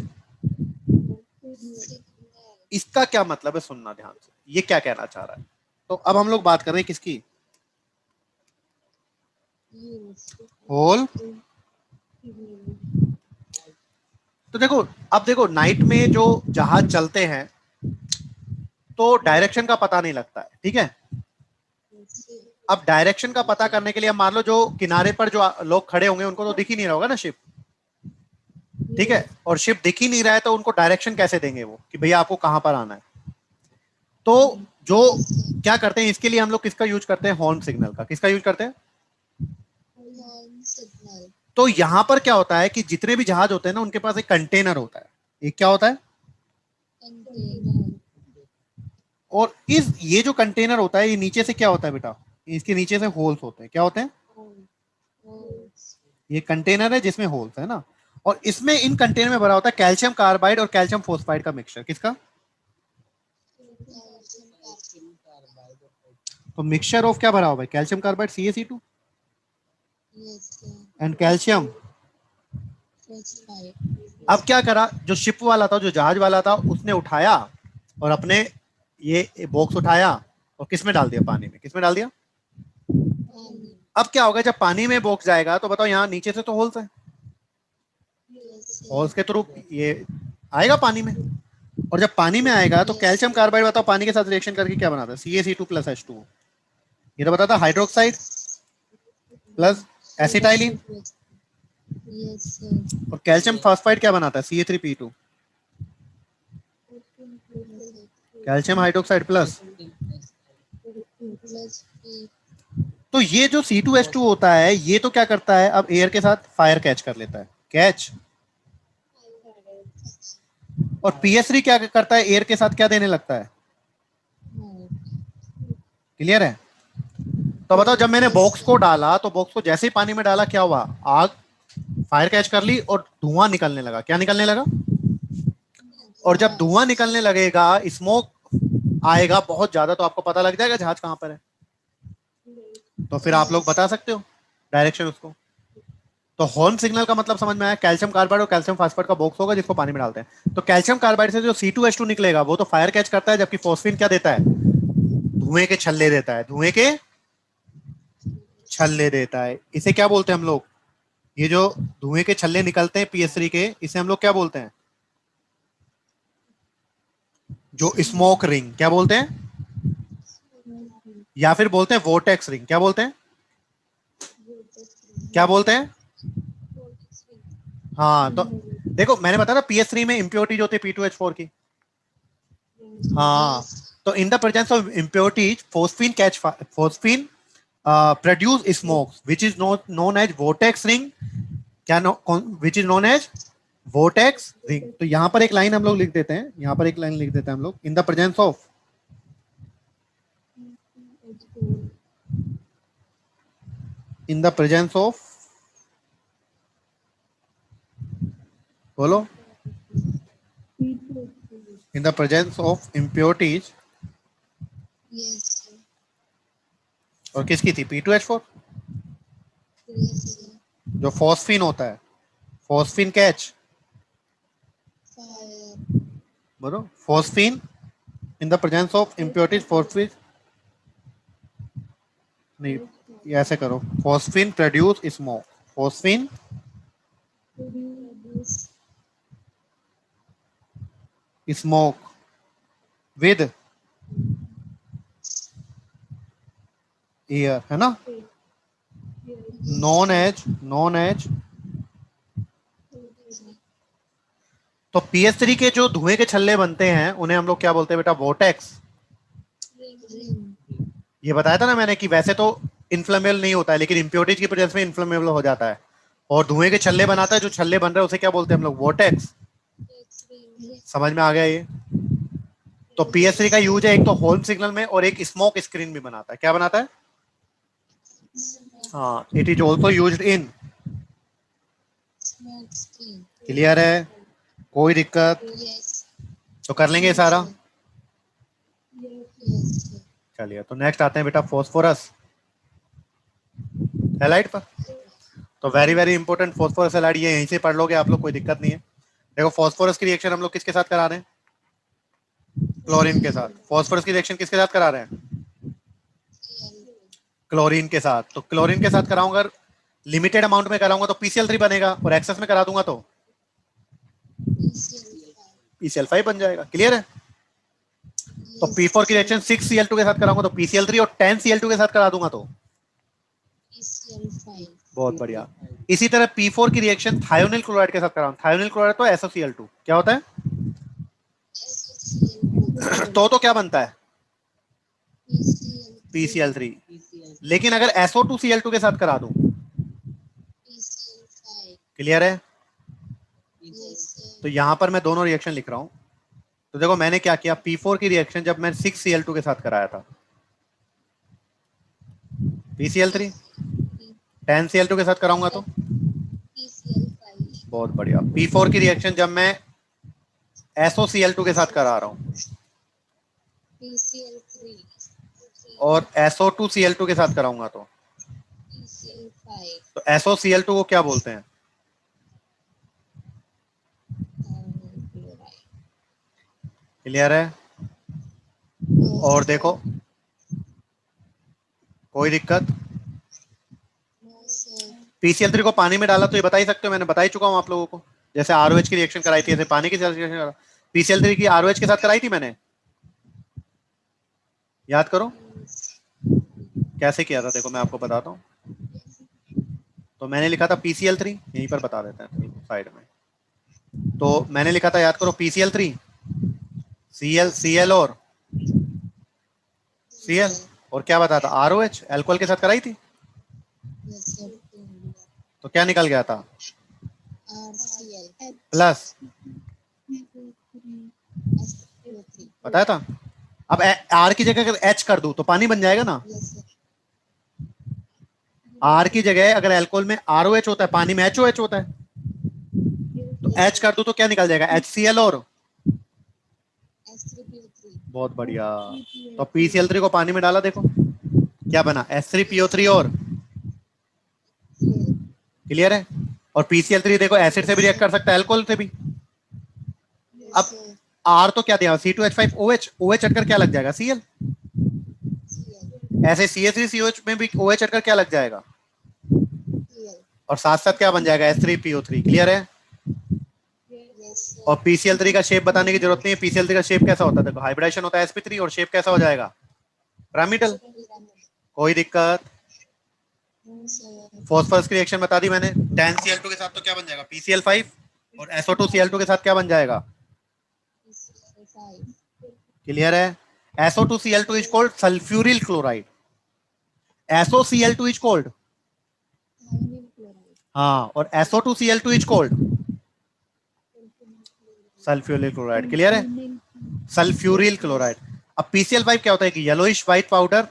इसका क्या मतलब है, सुनना ध्यान से, ये क्या कहना चाह रहा है। तो अब हम लोग बात कर रहे हैं किसकी, होल। तो देखो, अब देखो नाइट में जो जहाज चलते हैं तो डायरेक्शन का पता नहीं लगता है, ठीक है। अब डायरेक्शन का पता करने के लिए मान लो जो किनारे पर जो लोग खड़े होंगे उनको तो दिख ही नहीं रहा होगा ना शिप, ठीक है। और शिप दिख ही नहीं रहा है तो उनको डायरेक्शन कैसे देंगे वो कि भैया आपको कहां पर आना है। तो जो क्या करते हैं इसके लिए हम लोग किसका यूज करते हैं, हॉर्न सिग्नल का। किसका यूज करते हैं, तो यहां पर क्या होता है कि जितने भी जहाज होते हैं ना उनके पास एक कंटेनर होता है। एक क्या होता है, और इस ये जो कंटेनर होता है ये नीचे से क्या होता है बेटा, इसके नीचे से होल्स होते हैं। क्या होते हैं, ये कंटेनर है जिसमें होल्स है ना, और इसमें इन कंटेनर में भरा होता है कैल्शियम कार्बाइड और कैल्शियम फोस्फाइड का मिक्सचर। किसका, तो मिक्सचर ऑफ क्या भरा हुआ है, calcium carbide CaC2 and calcium. अब क्या करा, जो शिप वाला था, जो जहाज वाला था, उसने उठाया और अपने ये बॉक्स उठाया और किसमें डाल दिया, पानी में। किसमें डाल दिया। अब क्या होगा, जब पानी में बॉक्स जाएगा तो बताओ यहाँ नीचे से तो होल्स है, होल्स के थ्रू ये आएगा पानी में, और जब पानी में आएगा तो कैल्शियम कार्बाइड बताओ पानी के साथ रिएक्शन करके क्या बनाता है, CaC2+H2O। ये तो बताता हाइड्रोक्साइड प्लस एसिटाइलिन, और कैल्शियम फॉस्फाइड क्या बनाता है, Ca3P2, कैल्शियम हाइड्रोक्साइड प्लस। तो ये जो C2H2 होता है ये तो क्या करता है, अब एयर के साथ फायर कैच कर लेता है, कैच। और PS3 क्या करता है, एयर के साथ क्या देने लगता है, क्लियर है। तो बताओ, जब मैंने बॉक्स को डाला तो बॉक्स को जैसे ही पानी में डाला क्या हुआ, आग फायर कैच कर ली और धुआं निकलने लगा। क्या निकलने लगा, और जब धुआं निकलने लगेगा, स्मोक आएगा बहुत ज्यादा, तो आपको पता लग जाएगा जहाज कहां पर है। तो फिर आप लोग बता सकते हो डायरेक्शन उसको। तो हॉर्न सिग्नल का मतलब समझ में आया, कैल्शियम कार्बाइड और कैल्शियम फास्फेट का बॉक्स होगा जिसको पानी में डालते हैं। तो कैल्शियम कार्बाइड से जो C2H2 निकलेगा वो तो फायर कैच करता है, जबकि फॉस्फीन क्या देता है, धुएं के छल्ले देता है, धुएं के छल्ले देता है। इसे क्या बोलते हैं हम लोग, ये जो धुएं के छल्ले निकलते हैं PS3 के, इसे हम लोग क्या बोलते हैं, जो स्मोक रिंग, क्या बोलते हैं, या फिर बोलते हैं वोटेक्स रिंग। क्या बोलते हैं, क्या बोलते हैं, हाँ। तो देखो मैंने बताया ना PS3 में इम्प्योरिटीज होती है P2H4 की, हाँ। तो in the presence of impurities phosphine produce smoke which is known as vortex ring. क्या which is known as vortex ring. तो यहां पर एक लाइन हम लोग लिख देते हैं, यहां पर एक लाइन लिख देते हैं हम लोग, in the presence of, in the presence of, बोलो, in the presence of impurities, और किसकी थी, P2H4, जो फॉस्फीन होता है, फॉस्फीन कैच, बोलो, phosphine in the presence of impurities, phosphine, नहीं ये ऐसे करो, phosphine produce smoke, phosphine smoke with air, है ना, नॉन एज। तो PS3 के जो धुएं के छल्ले बनते हैं उन्हें हम लोग क्या बोलते हैं बेटा, वोटेक्स। ये बताया था ना मैंने कि वैसे तो इन्फ्लेमेबल नहीं होता है, लेकिन इम्प्योरिटीज की प्रेजेंस में इन्फ्लेमेबल हो जाता है, और धुएं के छल्ले बनाता है, जो छल्ले बन रहे हैं उसे क्या बोलते हैं हम लोग, वोटेक्स। समझ में आ गया ये। तो PS3 का यूज है एक तो होम सिग्नल में, और एक स्मोक स्क्रीन भी बनाता है। क्या बनाता है, हाँ, it is also use in, clear है। कोई दिक्कत? तो कर लेंगे सारा। चलिए तो नेक्स्ट आते हैं बेटा फॉस्फोरस हैलाइड पर। तो very very important phosphorus halide, ये यहीं से पढ़ लोगे आप लोग, कोई दिक्कत नहीं है। देखो फॉस्फोरस की रिएक्शन हम लोग किसके साथ करा रहे हैं? क्लोरीन के साथ। फॉस्फोरस की रिएक्शन किसके साथ करा रहे हैं? क्लोरीन के साथ। तो क्लोरीन के साथ कराऊंगा, लिमिटेड अमाउंट में कराऊंगा तो PCl3 बनेगा, और एक्सेस में करा दूंगा तो PCl5 बन जाएगा। क्लियर है? तो P4 की रिएक्शन 6Cl2 के साथ कराऊंगा तो PCl3, और 10Cl2 के साथ करा दूंगा तो बहुत बढ़िया। इसी तरह P4 की रिएक्शन थायोनिल क्लोराइड के साथ कराऊं, थायोनिल क्लोराइड तो SOCl2 क्या होता है? तो क्या बनता है? PCl3। लेकिन अगर SO2Cl2 के साथ करा दूं, क्लियर है? तो यहां पर मैं दोनों रिएक्शन लिख रहा हूं। तो देखो मैंने क्या किया, P4 की रिएक्शन जब मैं 6Cl2 के साथ कराया था, PCl3, 10Cl2 के साथ कराऊंगा तो बहुत बढ़िया। P4 की रिएक्शन जब मैं SOCl2 के साथ करा रहा हूं और SO2Cl2 के साथ कराऊंगा तो SOCl2 को क्या बोलते हैं? क्लियर है? और देखो कोई दिक्कत? PCl3 को पानी में डाला तो ये बता ही सकते हो, मैंने बता ही चुका हूं आप लोगों को। जैसे ROH की रिएक्शन कराई थी, ऐसे पानी की रिएक्शन PCl3 की ROH के साथ कराई थी मैंने, याद करो कैसे किया था। देखो मैं आपको बताता हूं। तो मैंने लिखा था PCl3, यहीं पर बता देते हैं साइड में। तो मैंने लिखा था, याद करो, PCl3 Cl और Cl, और क्या बताया था? ROH अल्कोहल के साथ कराई थी। तो क्या निकल गया था? प्लस, बताया था। अब R की जगह अगर H कर दूं तो पानी बन जाएगा ना। R की जगह अगर अल्कोहल में ROH होता है, पानी में HOH होता है, तो H कर दूं तो क्या निकल जाएगा? HCl और बहुत बढ़िया। तो PCl3 को पानी में डाला, देखो क्या बना? H3PO3 और क्लियर है। और PCl3 देखो एसिड से भी रिएक्ट कर सकता है, अल्कोहल से भी। अब R तो क्या दिया? C2H5OH, OH हटकर क्या लग जाएगा? Cl। ऐसे CH3COH में भी OH हटकर क्या लग जाएगा? और साथ साथ क्या बन जाएगा? H3PO3। क्लियर है? और PCl3 का शेप बताने की जरूरत नहीं है। PCl3 का शेप कैसा होता है? देखो हाइब्रिडेशन होता है sp3, और शेप कैसा हो जाएगा? पिरामिडल। कोई दिक्कत? फॉस्फोरस की रिएक्शन बता दी मैंने। 10Cl2 के साथ तो क्या बन जाएगा? PCl5, और SO2Cl2 के साथ क्या बन जाएगा? क्लियर है? SO2Cl2 is called sulphuryl chloride. SOCl2 is called, हाँ, और SO2Cl2 is called sulphuryl chloride. Clear है? Sulphuryl chloride. अब PCl5 क्या होता है कि yellowish white powder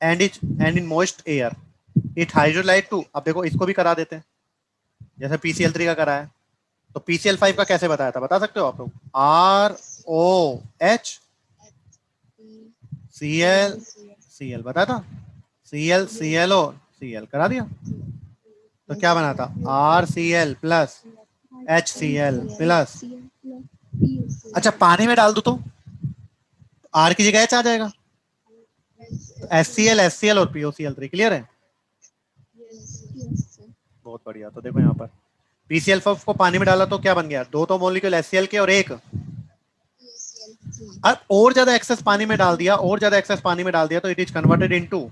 and in moist air it hydrolyses to. अब देखो इसको भी करा देते हैं जैसे PCl3 का करा है। तो PCl5 का कैसे बताया था, बता सकते हो आप लोग? ROH Cl बताया था। ClClO Cl करा दिया। तो क्या बना था? RCl प्लस HCl प्लस, अच्छा पानी में डाल दो तो R की जगह H आ जाएगा, तो HCl और POCl3। क्लियर है? बहुत बढ़िया। तो देखो यहाँ पर PCl5 को पानी में डाला तो क्या बन गया? दो तो मॉलिक्यूल HCl के और एक, अब और ज्यादा एक्सेस पानी में डाल दिया, और ज्यादा एक्सेस पानी में डाल दिया तो it is converted into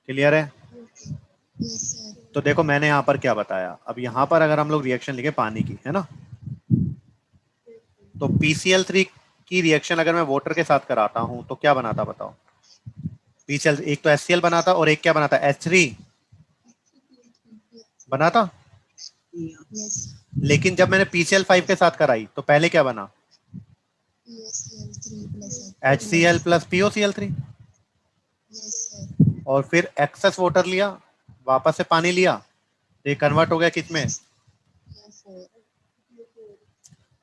clear है? तो देखो मैंने यहाँ पर क्या बताया। अब यहाँ पर अगर हम लोग रिएक्शन लिखे पानी की, है ना, तो PCl3 की रिएक्शन अगर मैं वाटर के साथ कराता हूं तो क्या बनाता बताओ? PCl एक तो HCl बनाता और एक क्या बनाता? H3 बनाता। लेकिन जब मैंने PCl5 के साथ कराई तो पहले क्या बना? HCl प्लस POCl3, और फिर एक्सेस वाटर लिया, वापस से पानी लिया तो ये कन्वर्ट हो गया किस में,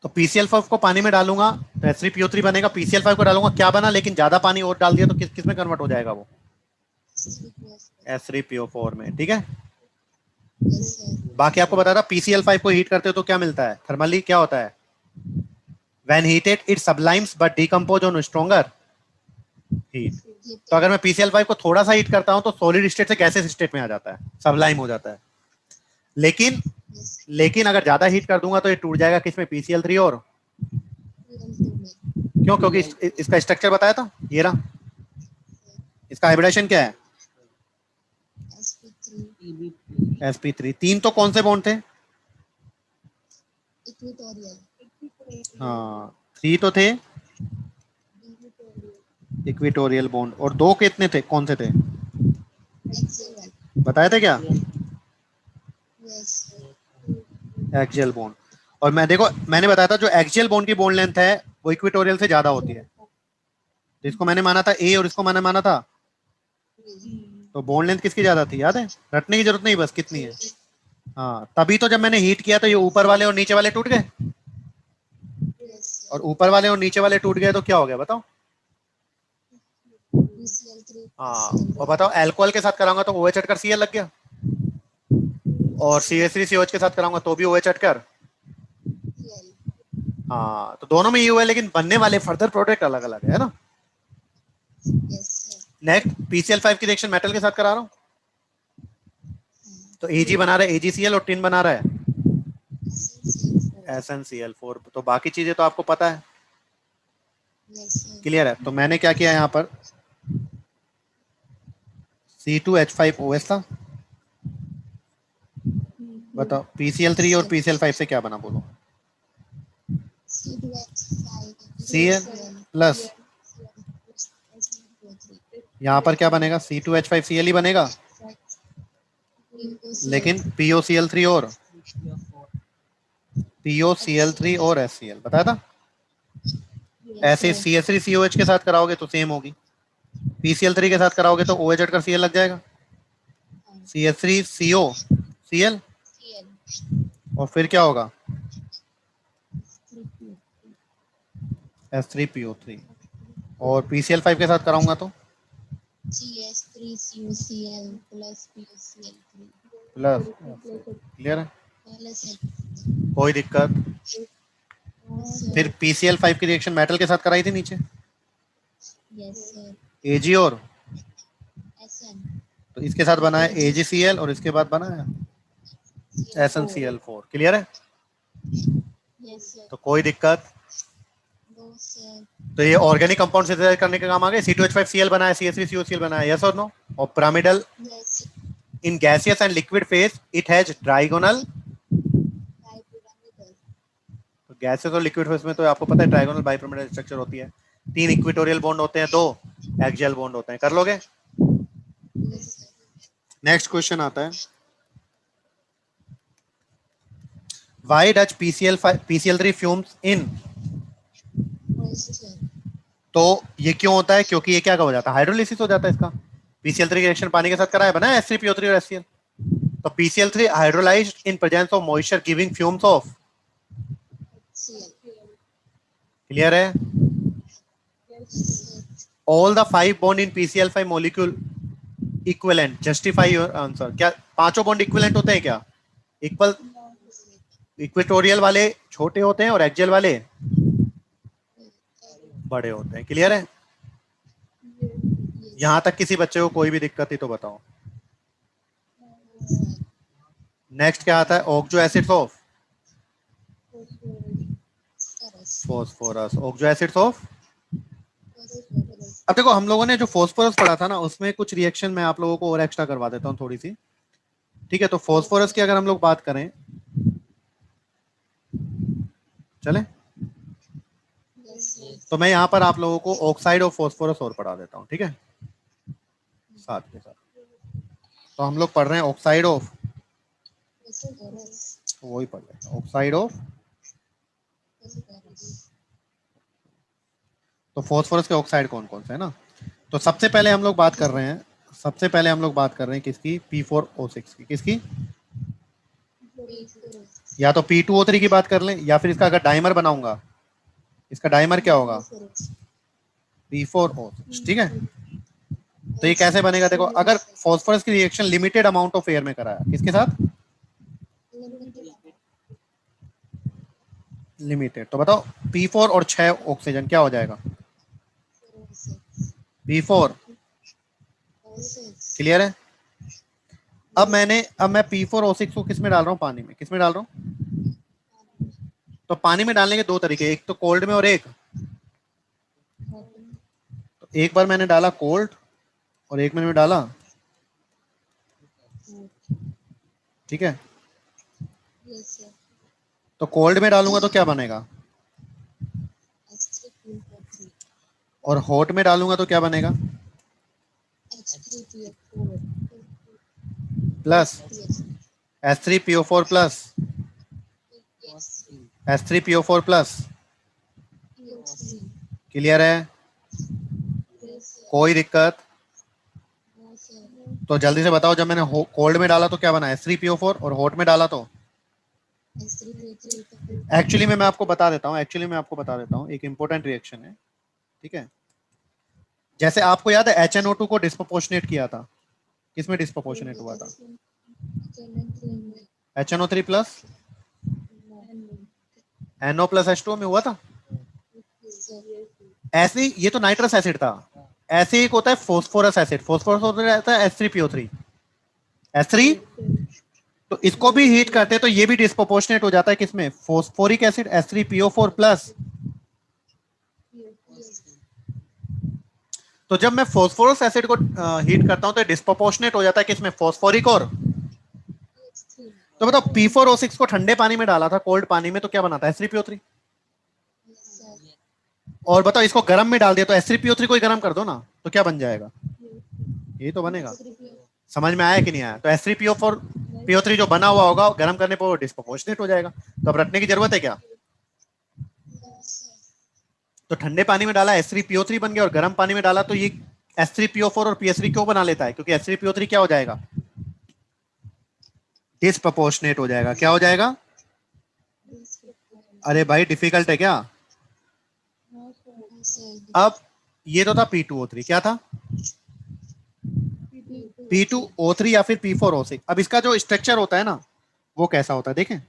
तो PCl4 को पानी में डालूंगा तो H3PO3 बनेगा, PCl5 को डालूंगा क्या बना, लेकिन ज्यादा पानी और डाल दिया तो किस किस में कन्वर्ट हो जाएगा वो, H3PO4 में। ठीक है, बाकी आपको बता था PCl5 को हीट करते हो तो क्या मिलता है, थर्मली क्या होता है, when heated it sublimes but decompose on stronger heat. तो अगर मैं PCl5 को थोड़ा सा हीट करता हूं तो सॉलिड स्टेट से गैसेस स्टेट में आ जाता है, सबलाइम हो जाता है। लेकिन लेकिन अगर ज्यादा हीट कर दूंगा तो ये टूट जाएगा किसमें, PCl3 और क्यों, क्योंकि इसका स्ट्रक्चर बताया था, ये रहा, इसका हाइब्रिडेशन क्या है, sp3। तीन तो कौन से बॉन्ड थे, हाँ 3 तो थे इक्वेटोरियल बॉन्ड, और 2 कितने थे, कौन से थे, बताए थे क्या, एक्सियल बॉन्ड। और मैं देखो मैंने बताया था जो एक्सियल बॉन्ड की बॉन्ड लेंथ है वो इक्वेटोरियल से ज्यादा होती है, तो इसको मैंने माना था ए और इसको मैंने माना था, तो बॉन्ड लेंथ किसकी ज्यादा थी, याद है, रटने की जरूरत नहीं, बस कितनी है। हाँ तभी तो जब मैंने हीट किया तो ये ऊपर वाले और नीचे वाले टूट गए, और ऊपर वाले और नीचे वाले टूट गए तो क्या हो गया बताओ, हाँ, और बताओ अल्कोहल के साथ कराऊंगा तो OH हटकर Cl लग गया, और CH3COH के साथ कराऊंगा तो भी OH हटकर, हाँ तो दोनों में ये हुआ है, लेकिन बनने वाले फर्दर प्रोडक्ट अलग अलग है ना। नेक्स्ट PCl5 की रिएक्शन मेटल के साथ करा रहा हूँ, तो Ag बना रहा है AgCl और टिन बना रहा है SnCl4, तो बाकी चीजें तो आपको पता है, क्लियर है। तो मैंने क्या किया यहाँ पर, C2H5OH था, बताओ PCl3 और PCl5 से क्या बना बोलो, Cl प्लस, यहाँ पर क्या बनेगा, C2H5Cl ही बनेगा, लेकिन POCl3 और HCl बताया था। ऐसे CH3COH के साथ कराओगे तो सेम होगी, PCl3 के साथ कराओगे तो OH हटकर Cl लग जाएगा, CH3COCl, और फिर क्या होगा, H3PO3, और PCl5 के साथ कराऊंगा तो प्लस, क्लियर है, कोई दिक्कत। फिर PCl5 की रिएक्शन मेटल के साथ कराई थी नीचे, Ag और, तो इसके साथ बना है AgCl और इसके बाद बना है SnCl4, क्लियर है, तो कोई दिक्कत। तो ये ऑर्गेनिक कंपाउंड सिंथेसाइज करने के काम आ गए, C2H5Cl बना है, CH3COCl बना है, यस और नो, और pyramidal in gaseous and liquid phase it has trigonal, तो गैसेस और लिक्विड फेज में तो आपको पता है ट्राइगोनल बाइपिरामिडल स्ट्रक्चर होती है, 3 इक्वेटोरियल बॉन्ड होते हैं, 2 एक्सियल बॉन्ड होते हैं, कर लोगे। नेक्स्ट क्वेश्चन आता है, व्हाई डज PCl3 फ्यूम्स इन, तो ये क्यों होता है, क्योंकि ये क्या हो जाता है, हाइड्रोलिसिस हो जाता है इसका, PCl3 रिएक्शन पानी के साथ कराया बना है H3PO3 और HCl, तो PCl3 hydrolysed in presence of moisture giving fumes of, clear है, all the 5 bond in PCl5 molecule equivalent, justify your answer, क्या पांचों बॉन्ड इक्विवेलेंट होते हैं क्या, इक्वल, इक्वेटोरियल वाले छोटे होते हैं और एक्सियल वाले बड़े होते हैं, क्लियर है, यहां तक किसी बच्चे को कोई भी दिक्कत ही तो बताओ। नेक्स्ट क्या आता है, oxo acids of phosphorus, oxo acids of, अब देखो हम लोगों ने जो फॉस्फोरस पढ़ा था ना उसमें कुछ रिएक्शन मैं आप लोगों को और एक्स्ट्रा करवा देता हूँ थोड़ी सी, ठीक है, तो फॉस्फोरस की अगर हम लोग बात करें, चले, तो मैं यहाँ पर आप लोगों को ऑक्साइड ऑफ फॉस्फोरस और पढ़ा देता हूँ, ठीक है, साथ के साथ, तो हम लोग पढ़ रहे हैं ऑक्साइड ऑफ, वही पढ़ रहे हैं ऑक्साइड ऑफ, तो फॉस्फोरस के ऑक्साइड कौन कौन से है ना, तो सबसे पहले हम लोग बात कर रहे हैं, सबसे पहले हम लोग बात कर रहे हैं किसकी, P4O6 की। किसकी? या तो P2O3 की बात कर लें, या फिर इसका अगर डाइमर बनाऊंगा, इसका डाइमर क्या होगा, P4O6। ठीक है, तो ये कैसे बनेगा? देखो, अगर फॉस्फोरस की reaction limited amount of air में कराया, किसके साथ? लिमिटेड। तो बताओ P4 और 6 ऑक्सीजन क्या हो जाएगा? P4। क्लियर है? अब मैं P4O6 को किस में डाल रहा हूँ? पानी में। किस में डाल रहा हूँ? तो पानी में डालने के दो तरीके, एक तो कोल्ड में और एक, तो एक बार मैंने डाला कोल्ड और एक मैंने डाला, ठीक है। तो कोल्ड में डालूंगा तो क्या बनेगा, और हॉट में डालूंगा तो क्या बनेगा? Plus H3PO4 plus H3PO4 plus. Clear है? कोई दिक्कत? तो जल्दी से बताओ, जब मैंने कोल्ड में डाला तो क्या बना? H3PO4, और हॉट में डाला तो एक्चुअली मैं आपको बता देता हूँ, एक इंपॉर्टेंट रिएक्शन है, ठीक है। जैसे आपको याद है HNO2 को डिस्प्रोपोर्शनेट किया था, किसमें डिस्प्रोपोर्शनेट हुआ था? HNO3 plus NO plus H2O में हुआ था। ऐसे ही ये तो नाइट्रस एसिड था, ऐसे एक होता है फोस्फोरस एसिड, फोस्फोरस होता है H3PO3, H3। तो इसको भी हीट करते हैं तो ये भी डिस्प्रोपोर्शनेट हो जाता है किसमें? Phosphoric acid H3PO4 plus. तो जब मैं फोस्फोरस एसिड को हीट करता हूं तो डिस्प्रोपोर्शनेट हो जाता है किसमें? फोस्फोरिक और। तो बताओ P4O6 को ठंडे पानी में डाला था, कोल्ड पानी में, तो क्या बना था? H3PO3। और बताओ इसको गर्म में डाल दिया तो H3PO3 को ही गर्म कर दो ना, तो क्या बन जाएगा? ये तो बनेगा। समझ में आया कि नहीं आया? तो H3PO4 PO3 जो बना हुआ होगा गर्म करने पर डिस्प्रोपोर्शनेट हो जाएगा। तो अब रटने की जरूरत है क्या? तो ठंडे पानी में डाला H3PO3 बन गया, और गर्म पानी में डाला तो ये H3PO4 और PS3 क्यों बना लेता है? क्योंकि H3PO3 क्या हो जाएगा? डिस्प्रोपोर्शनेट हो जाएगा। क्या हो जाएगा? अरे भाई डिफिकल्ट है क्या? अब ये तो था P2O3, क्या था? P2O3 या फिर P4O6। अब इसका जो स्ट्रक्चर होता है ना, वो कैसा होता है देखें।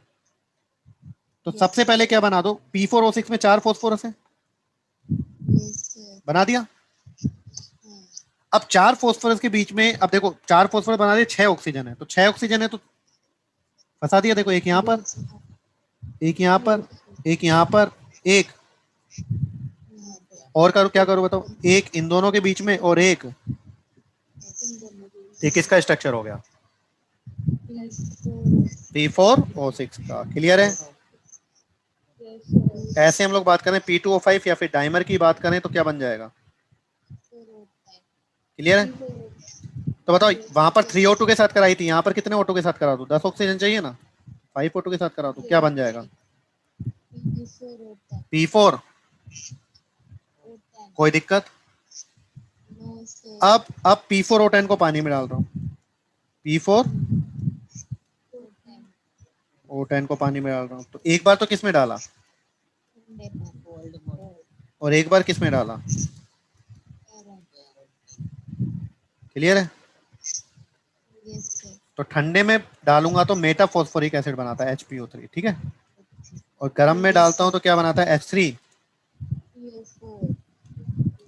तो सबसे पहले क्या बना दो, P4O6 में 4 फॉस्फोरस है, बना दिया। अब 4 फॉस्फोरस के बीच में, अब देखो 4 फॉस्फोरस बना दिए, 6 ऑक्सीजन है, तो 6 ऑक्सीजन है तो फंसा दिया। देखो एक यहाँ पर, एक यहाँ पर, एक यहाँ पर, एक और करो, क्या करो बताओ? एक इन दोनों के बीच में और एक, ये किसका स्ट्रक्चर हो गया? P4O6 का। क्लियर है? ऐसे हम लोग बात करें P2O5 या फिर डाइमर की बात करें तो क्या बन जाएगा? क्लियर है? तो बताओ वहां पर 3O2 के साथ कराई थी, यहाँ पर कितने O2 के साथ करा दो? 10 ऑक्सीजन चाहिए ना, 5O2 के साथ करा दो, क्या बन जाएगा? P4। कोई दिक्कत? अब P4O10 को पानी में डाल रहा हूँ, P4O10 को पानी में डाल रहा हूँ। तो एक बार तो किस में डाला, और एक बार किस में डाला? क्लियर है? तो ठंडे में डालूंगा तो मेटाफॉस्फोरिक एसिड बनाता है HPO3, ठीक है। और गर्म में डालता हूं तो क्या बनाता है? H3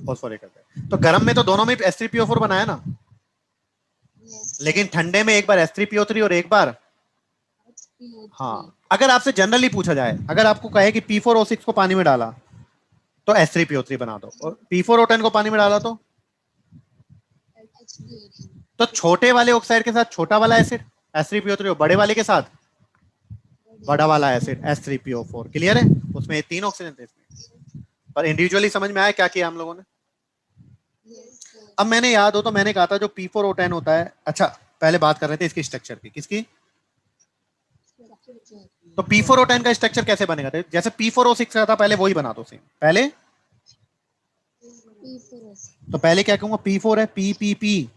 phosphoric acid. तो गर्म में तो दोनों में H3PO4 बनाया ना, लेकिन ठंडे में एक बार H3PO3 और एक बार, हाँ। अगर आपसे जनरली पूछा जाए, अगर आपको कहे कि P4O6 को पानी में डाला तो H3PO3 बना दो, और P4O10 को पानी में डाला तो छोटे वाले ऑक्साइड के साथ छोटा वाला एसिड H3PO3, और बड़े वाले के साथ बड़ा वाला एसिड H3PO4। क्लियर है? उसमें ये 3 ऑक्सीजन थे इसमें, पर इंडिविजुअली समझ में आया क्या किया हम लोगों ने? अब मैंने याद हो तो मैंने कहा था जो P4O10 होता है, अच्छा पहले बात कर रहे थे इसकी स्ट्रक्चर की, किसकी? तो P4O10 का स्ट्रक्चर कैसे बनेगा? जैसे P4O6 का था पहले वही बना दो सेम। पहले तो पहले क्या कहूंगा? P4 है, P P P,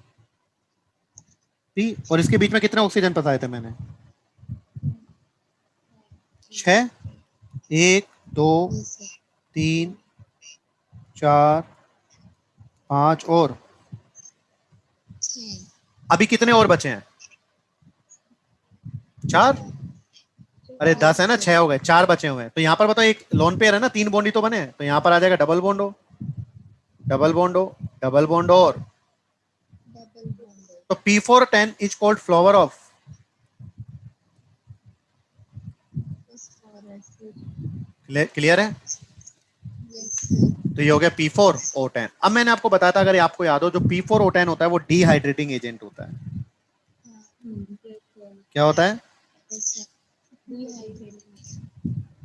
पी, और इसके बीच में कितने ऑक्सीजन बताए थे मैंने? 6। 1 2 3 4 5 और अभी कितने और बचे हैं? 4। अरे 10 है ना, 6 हो गए, 4 बचे हुए हैं। तो यहाँ पर बताओ, एक लोन पेयर है ना, 3 बॉन्ड ही तो बने हैं, तो यहाँ पर आ जाएगा डबल बॉन्ड हो, डबल बॉन्ड हो, डबल बॉन्ड हो, और तो P410 is called flower of, clear है? तो ये हो गया P4O10। अब मैंने आपको बताया था, अगर आपको याद हो, जो P4O10 होता है वो डिहाइड्रेटिंग एजेंट होता है। क्या होता है?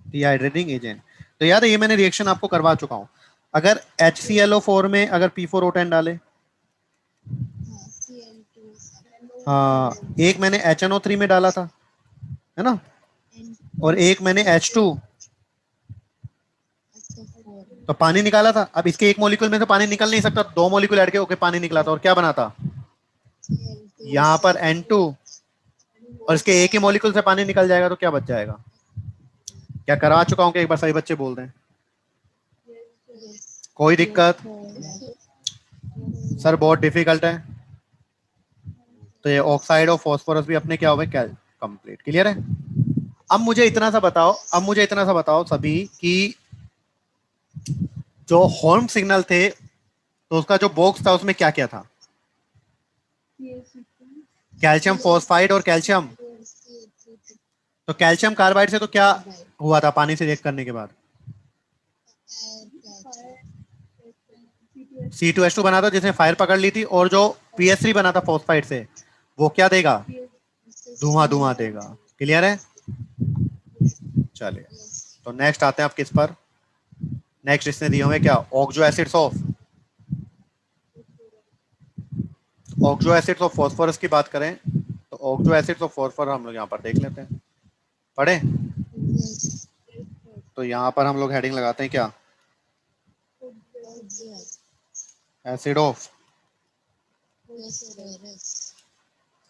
Dehydrating agent. तो याद है, ये मैंने रिएक्शन आपको करवा चुका हूं। अगर HClO4 में अगर P4O10 डाले, हाँ, एक मैंने HNO3 में डाला था, है ना, और एक मैंने H2, तो पानी निकाला था। अब इसके एक मॉलिक्यूल में से पानी निकल नहीं सकता, 2 मॉलिक्यूल ऐड के ओके पानी निकला था, और क्या बना था यहाँ पर N2, और इसके एक ही मॉलिक्यूल से पानी निकल जाएगा, तो क्या बच जाएगा? क्या करवा चुका हूँ कि एक बार सही बच्चे बोल दें? कोई दिक्कत? सर बहुत डिफिकल्ट है। तो ये ऑक्साइड ऑफ फास्फोरस भी अपने क्या हो गए, कंप्लीट, क्लियर है? अब मुझे इतना सा बताओ सभी कि जो होल्म सिग्नल थे, तो उसका जो बॉक्स था उसमें क्या क्या था? कैल्शियम फॉस्फाइड और कैल्शियम, तो कैल्शियम कार्बाइड से तो क्या हुआ था पानी से रिएक्ट करने के बाद? C2H2 बना था, जिसने फायर पकड़ ली थी, और जो PS3 बना था फॉस्फाइड से, वो क्या देगा? धुआं धुआं देगा, क्लियर है? चलिए, तो नेक्स्ट आते हैं आप किस पर? नेक्स्ट इसने दिए हुए क्या, oxo acids of, oxo acids of phosphorus की बात करें, तो ऑक्सो एसिड्स ऑफ फॉस्फोरस हम लोग यहाँ पर देख लेते हैं, पढ़े? तो यहाँ पर हम लोग हेडिंग लगाते हैं क्या, acid of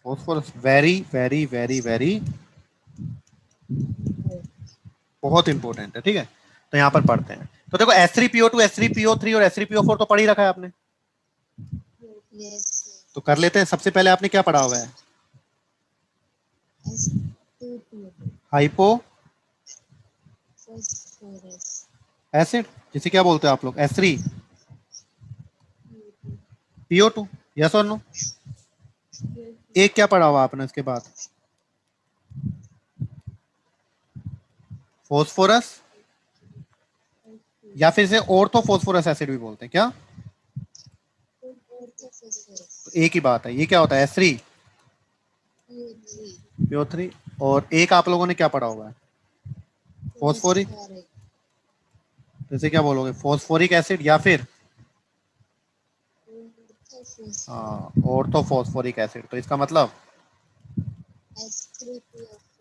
phosphorus, very very very very बहुत इंपॉर्टेंट है, ठीक है? तो यहाँ पर पढ़ते हैं, तो देखो H3PO2 H3PO3 और H3PO4 तो पढ़ ही रखा है आपने, तो कर लेते हैं। सबसे पहले आपने क्या पढ़ा हुआ है? हाइपो एसिड, जिसे क्या बोलते हैं आप लोग, H3PO2, यस और नो? एक क्या पढ़ा हुआ आपने इसके बाद? फॉस्फोरस, या फिर इसे ऑर्थोफॉस्फोरस एसिड भी बोलते हैं क्या? तो एक ही बात है, ये क्या होता है, H3PO3, और एक आप लोगों ने क्या पढ़ा हुआ है, फॉस्फोरिक, तो इसे क्या बोलोगे, फॉस्फोरिक एसिड, या फिर ऑर्थोफॉस्फोरिक एसिड, तो इसका मतलब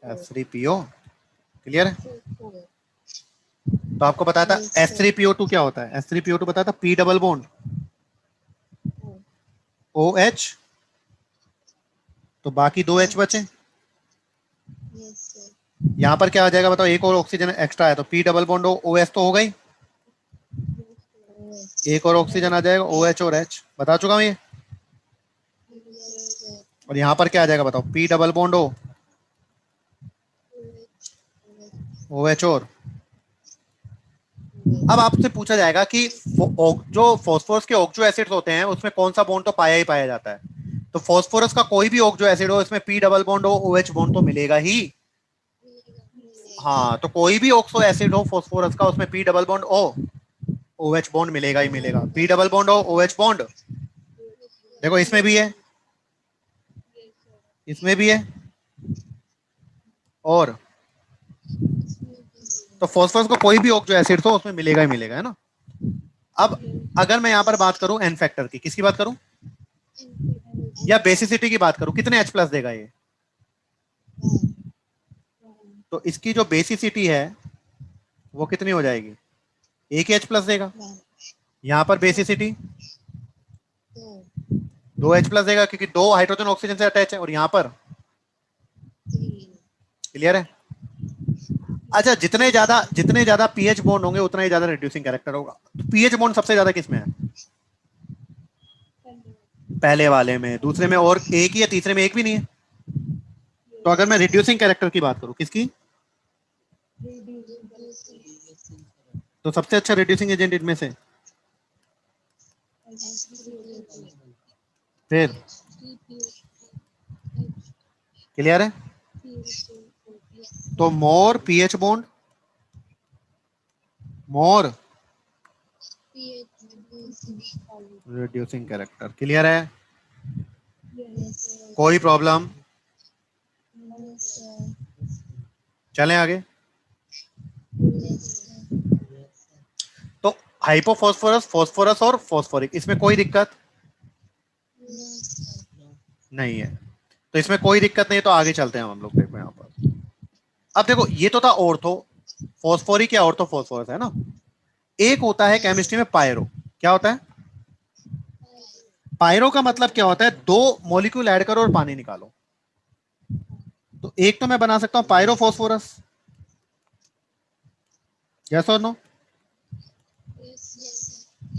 H3PO, क्लियर है? तो आपको बताया था H3PO2 क्या होता है, H3PO2 बताया था P डबल बॉन्ड OH, तो बाकी 2 H बचे, यहाँ पर क्या आ जाएगा बताओ, एक और ऑक्सीजन एक्स्ट्रा है, तो P डबल बॉन्ड OH तो हो गई, एक और ऑक्सीजन आ जाएगा OH और H, बता चुका हूँ ये। और यहाँ पर क्या आ जाएगा बताओ, P डबल बॉन्ड OH और, अब आपसे पूछा जाएगा कि जो फॉस्फोरस के ऑक्सो एसिड्स होते हैं उसमें कौन सा बॉन्ड तो पाया ही पाया जाता है, तो फॉस्फोरस का कोई भी ऑक्सो एसिड हो, इसमें P डबल बॉन्ड हो OH बॉन्ड तो मिलेगा ही। हाँ, तो कोई भी ऑक्सो एसिड हो फॉस्फोरस का, उसमें P double bond O OH bond मिलेगा ही मिलेगा, P double bond O OH bond, देखो इसमें भी है, इसमें भी है, और तो फॉस्फोरस को कोई भी ऑक्सो एसिड हो उसमें मिलेगा ही मिलेगा, है ना? अब अगर मैं यहाँ पर बात करूं एन फैक्टर की, किसकी बात करूं, या बेसिसिटी की बात करूं, कितने H प्लस देगा ये? तो इसकी जो बेसिसिटी है वो कितनी हो जाएगी, एक ही H प्लस देगा। यहाँ पर बेसिसिटी दो H प्लस देगा क्योंकि दो हाइड्रोजन ऑक्सीजन से अटैच है, और यहाँ पर क्लियर है। अच्छा, जितने ज्यादा पीएच बॉन्ड होंगे उतना ही ज्यादा रिड्यूसिंग कैरेक्टर होगा। तो पीएच बॉन्ड सबसे ज्यादा किसमें है? पहले वाले में, दूसरे में और एक ही है, तीसरे में एक भी नहीं है। तो अगर मैं रिड्यूसिंग कैरेक्टर की बात करूं, किसकी? तो सबसे अच्छा रिड्यूसिंग एजेंट इनमें से फिर क्लियर है। तो मोर पीएच बॉन्ड, मोर रिड्यूसिंग कैरेक्टर। क्लियर है? कोई प्रॉब्लम? चलें आगे। तो हाइपोफॉस्फोरस, फास्फोरस और फॉस्फोरिक, इसमें कोई दिक्कत नहीं है। तो इसमें कोई दिक्कत नहीं है, तो आगे चलते हैं हम लोग। देखो यहाँ पर, अब देखो ये तो था ऑर्थो फॉस्फोरिक या ऑर्थो फॉस्फोरस, है ना। एक होता है केमिस्ट्री में पायरो। क्या होता है? पायरो का मतलब क्या होता है? दो मॉलिक्यूल ऐड करो और पानी निकालो। तो एक तो मैं बना सकता हूं पायरो फॉस्फोरस, यस और नो।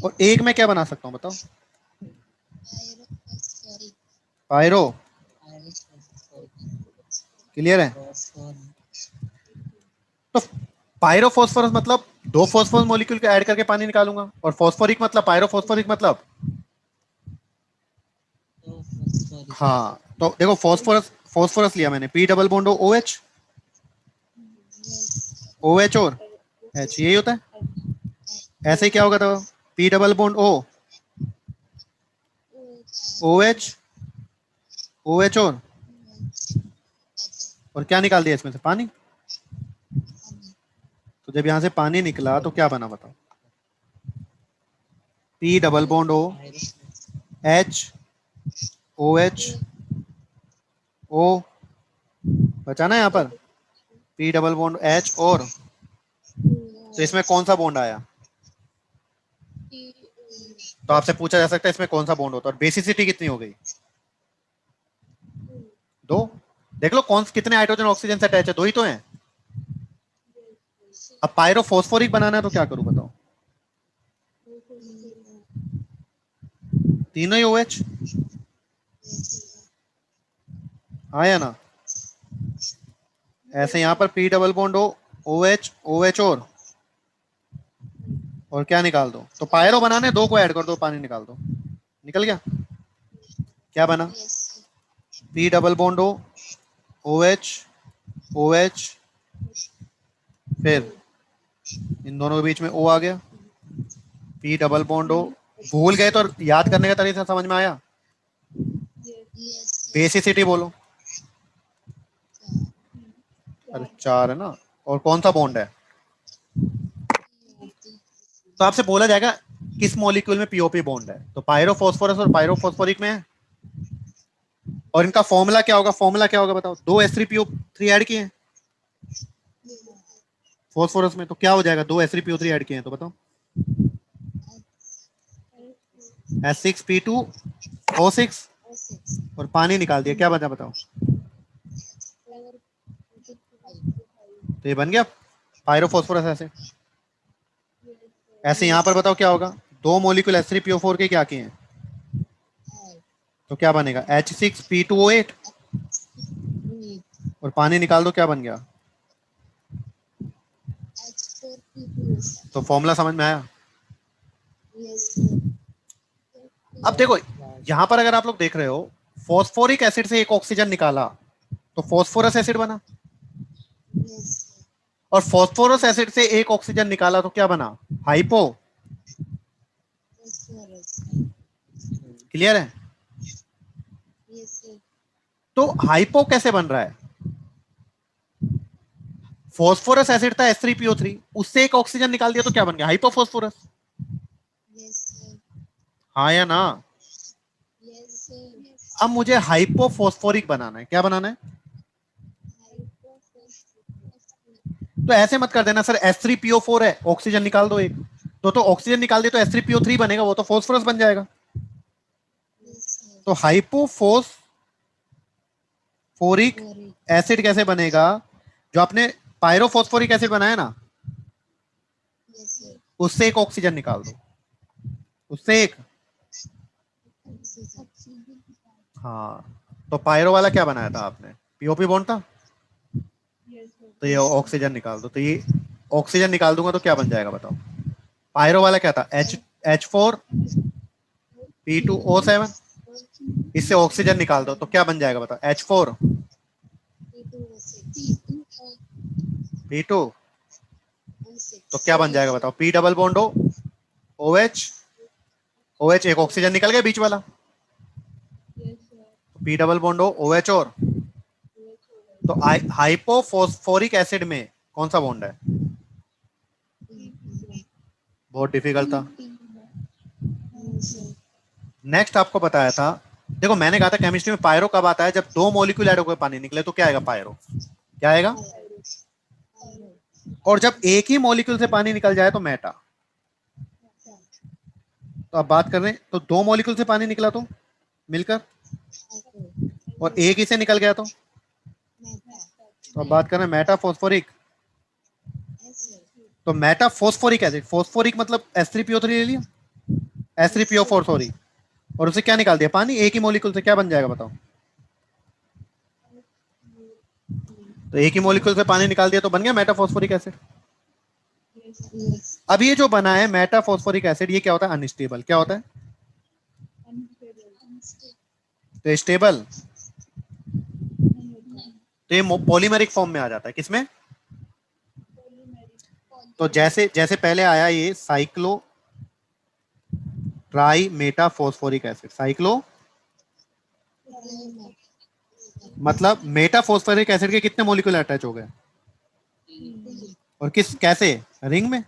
और एक में क्या बना सकता हूं बताओ? पायरो। क्लियर है? तो पायरो फॉस्फोरस मतलब दो फॉस्फोरस मॉलिक्यूल को ऐड करके पानी निकालूंगा, और फॉस्फोरिक मतलब पायरो फॉस्फोरिक मतलब, हाँ तो देखो फॉस्फोरस, फॉस्फोरस लिया मैंने, P double bond O H, O H और एच, यही होता है। ऐसे ही क्या होगा तो P double bond O H, O H और क्या निकाल दिया इसमें से? पानी। तो जब यहां से पानी निकला तो क्या बना बताओ? P double bond O H, O H O, बचा ना यहाँ पर पी डबल बॉन्ड एच और, तो इसमें कौन सा बॉन्ड आया? तो आपसे पूछा जा सकता है इसमें कौन सा बॉन्ड होता है, और बेसिसिटी कितनी हो गई? दो। देख लो कौन कितने हाइड्रोजन ऑक्सीजन से अटैच है, दो ही तो हैं। अब पायरो फॉस्फोरिक बनाना है तो क्या करूं बताओ? तीनों ही ओएच आया ना। ऐसे यहां पर P double bond O H और क्या निकाल दो? तो पायरो बनाने दो को ऐड कर दो, पानी निकाल दो, निकल गया। क्या बना? P double bond O H, फिर इन दोनों के बीच में ओ आ गया, पी डबल बॉन्ड भूल गए तो याद करने का तरीका समझ में आया? बेसिसिटी बोलो। अरे चार है ना। और कौन सा बॉन्ड है? तो आपसे बोला जाएगा किस मॉलिक्यूल में पीओपी बॉन्ड है, तो पायरोफॉस्फोरस और पायरोफॉस्फोरिक में है। और इनका फॉर्मूला क्या होगा? फॉर्मूला क्या होगा बताओ? दो S3PO3 ऐड किए हैं फॉस्फोरस में, तो क्या हो जाएगा? दो S3PO3 ऐड किए हैं तो बताओ। S6P2O6 और पानी निकाल दिया, क्या बचा बताओ? तो ये बन गया पायरोफॉस्फोरस। ऐसे ऐसे यहां पर बताओ क्या होगा? दो मॉलिक्यूल S3PO4 के क्या किए हैं, तो क्या बनेगा? H6P2O8 और पानी निकाल दो, क्या बन गया? तो फॉर्मूला समझ में आया? अब देखो यहां पर अगर आप लोग देख रहे हो, फॉस्फोरिक एसिड से एक ऑक्सीजन निकाला तो फॉस्फोरस एसिड बना, और फॉस्फोरस एसिड से एक ऑक्सीजन निकाला तो क्या बना? हाइपो। क्लियर है? तो हाइपो कैसे बन रहा है? फॉस्फोरस एसिड था S3PO3, उससे एक ऑक्सीजन निकाल दिया तो क्या बन गया? हाइपोफॉस्फोरस। हाँ या ना? अब मुझे हाइपोफॉस्फोरिक बनाना है, क्या बनाना है? तो ऐसे मत कर देना सर S3PO4 है, ऑक्सीजन निकाल दो एक, तो ऑक्सीजन निकाल दे तो S3PO3 बनेगा, वो तो फॉस्फोरस बन जाएगा। तो हाइपोफोस्फोरिक एसिड कैसे बनेगा? जो आपने पायरोफोस्फोरिक एसिड बनाया ना, उससे एक ऑक्सीजन निकाल दो, उससे एक। हाँ, तो पायरो वाला क्या बनाया था आपने? पीओपी बॉन्ड था, तो ये ऑक्सीजन निकाल दो। तो ये ऑक्सीजन निकाल दूंगा तो क्या बन जाएगा बताओ? पायरो वाला क्या था? H4P2O7। इससे ऑक्सीजन निकाल दो तो क्या बन जाएगा बताओ? H4P2। तो क्या बन जाएगा बताओ? P double bond O, OH, OH एक ऑक्सीजन निकल गया बीच वाला, P double bond O, OH और। तो हाइपोफॉस्फोरिक एसिड में कौन सा बॉन्ड है? बहुत डिफिकल्ट था। नेक्स्ट आपको बताया था, देखो मैंने कहा था केमिस्ट्री में पायरो कब आता है? जब दो मॉलिक्यूल ऐड होकर पानी निकले तो क्या आएगा? पायरो। क्या आएगा? और जब एक ही मॉलिक्यूल से पानी निकल जाए तो मेटा। तो अब बात कर रहे हैं, तो दो मॉलिक्यूल से पानी निकला तो मिलकर, और एक ही से निकल गया तो अब बात कर रहे हैं मेटाफॉस्फोरिक। तो मेटाफॉस्फोरिक एसिड, फॉस्फोरिक मतलब H3PO3 ले लिया, H3PO4 सॉरी, और उसे क्या निकाल दिया? पानी। एक ही मॉलिक्यूल से क्या बन जाएगा बताओ? तो एक ही मॉलिक्यूल से पानी निकाल दिया तो बन गया मेटाफॉस्फोरिक एसिड। अब ये जो बना है मेटाफॉस्फोरिक एसिड, ये क्या होता है? अनस्टेबल। क्या होता है? तो स्टेबल, तो ये पॉलीमेरिक फॉर्म में आ जाता है। किसमें? तो जैसे जैसे पहले आया ये cyclo try metaphosphoric acid, cyclo मतलब मेटाफॉस्फोरिक एसिड के कितने मॉलिक्यूल अटैच हो गए? और किस कैसे? रिंग में।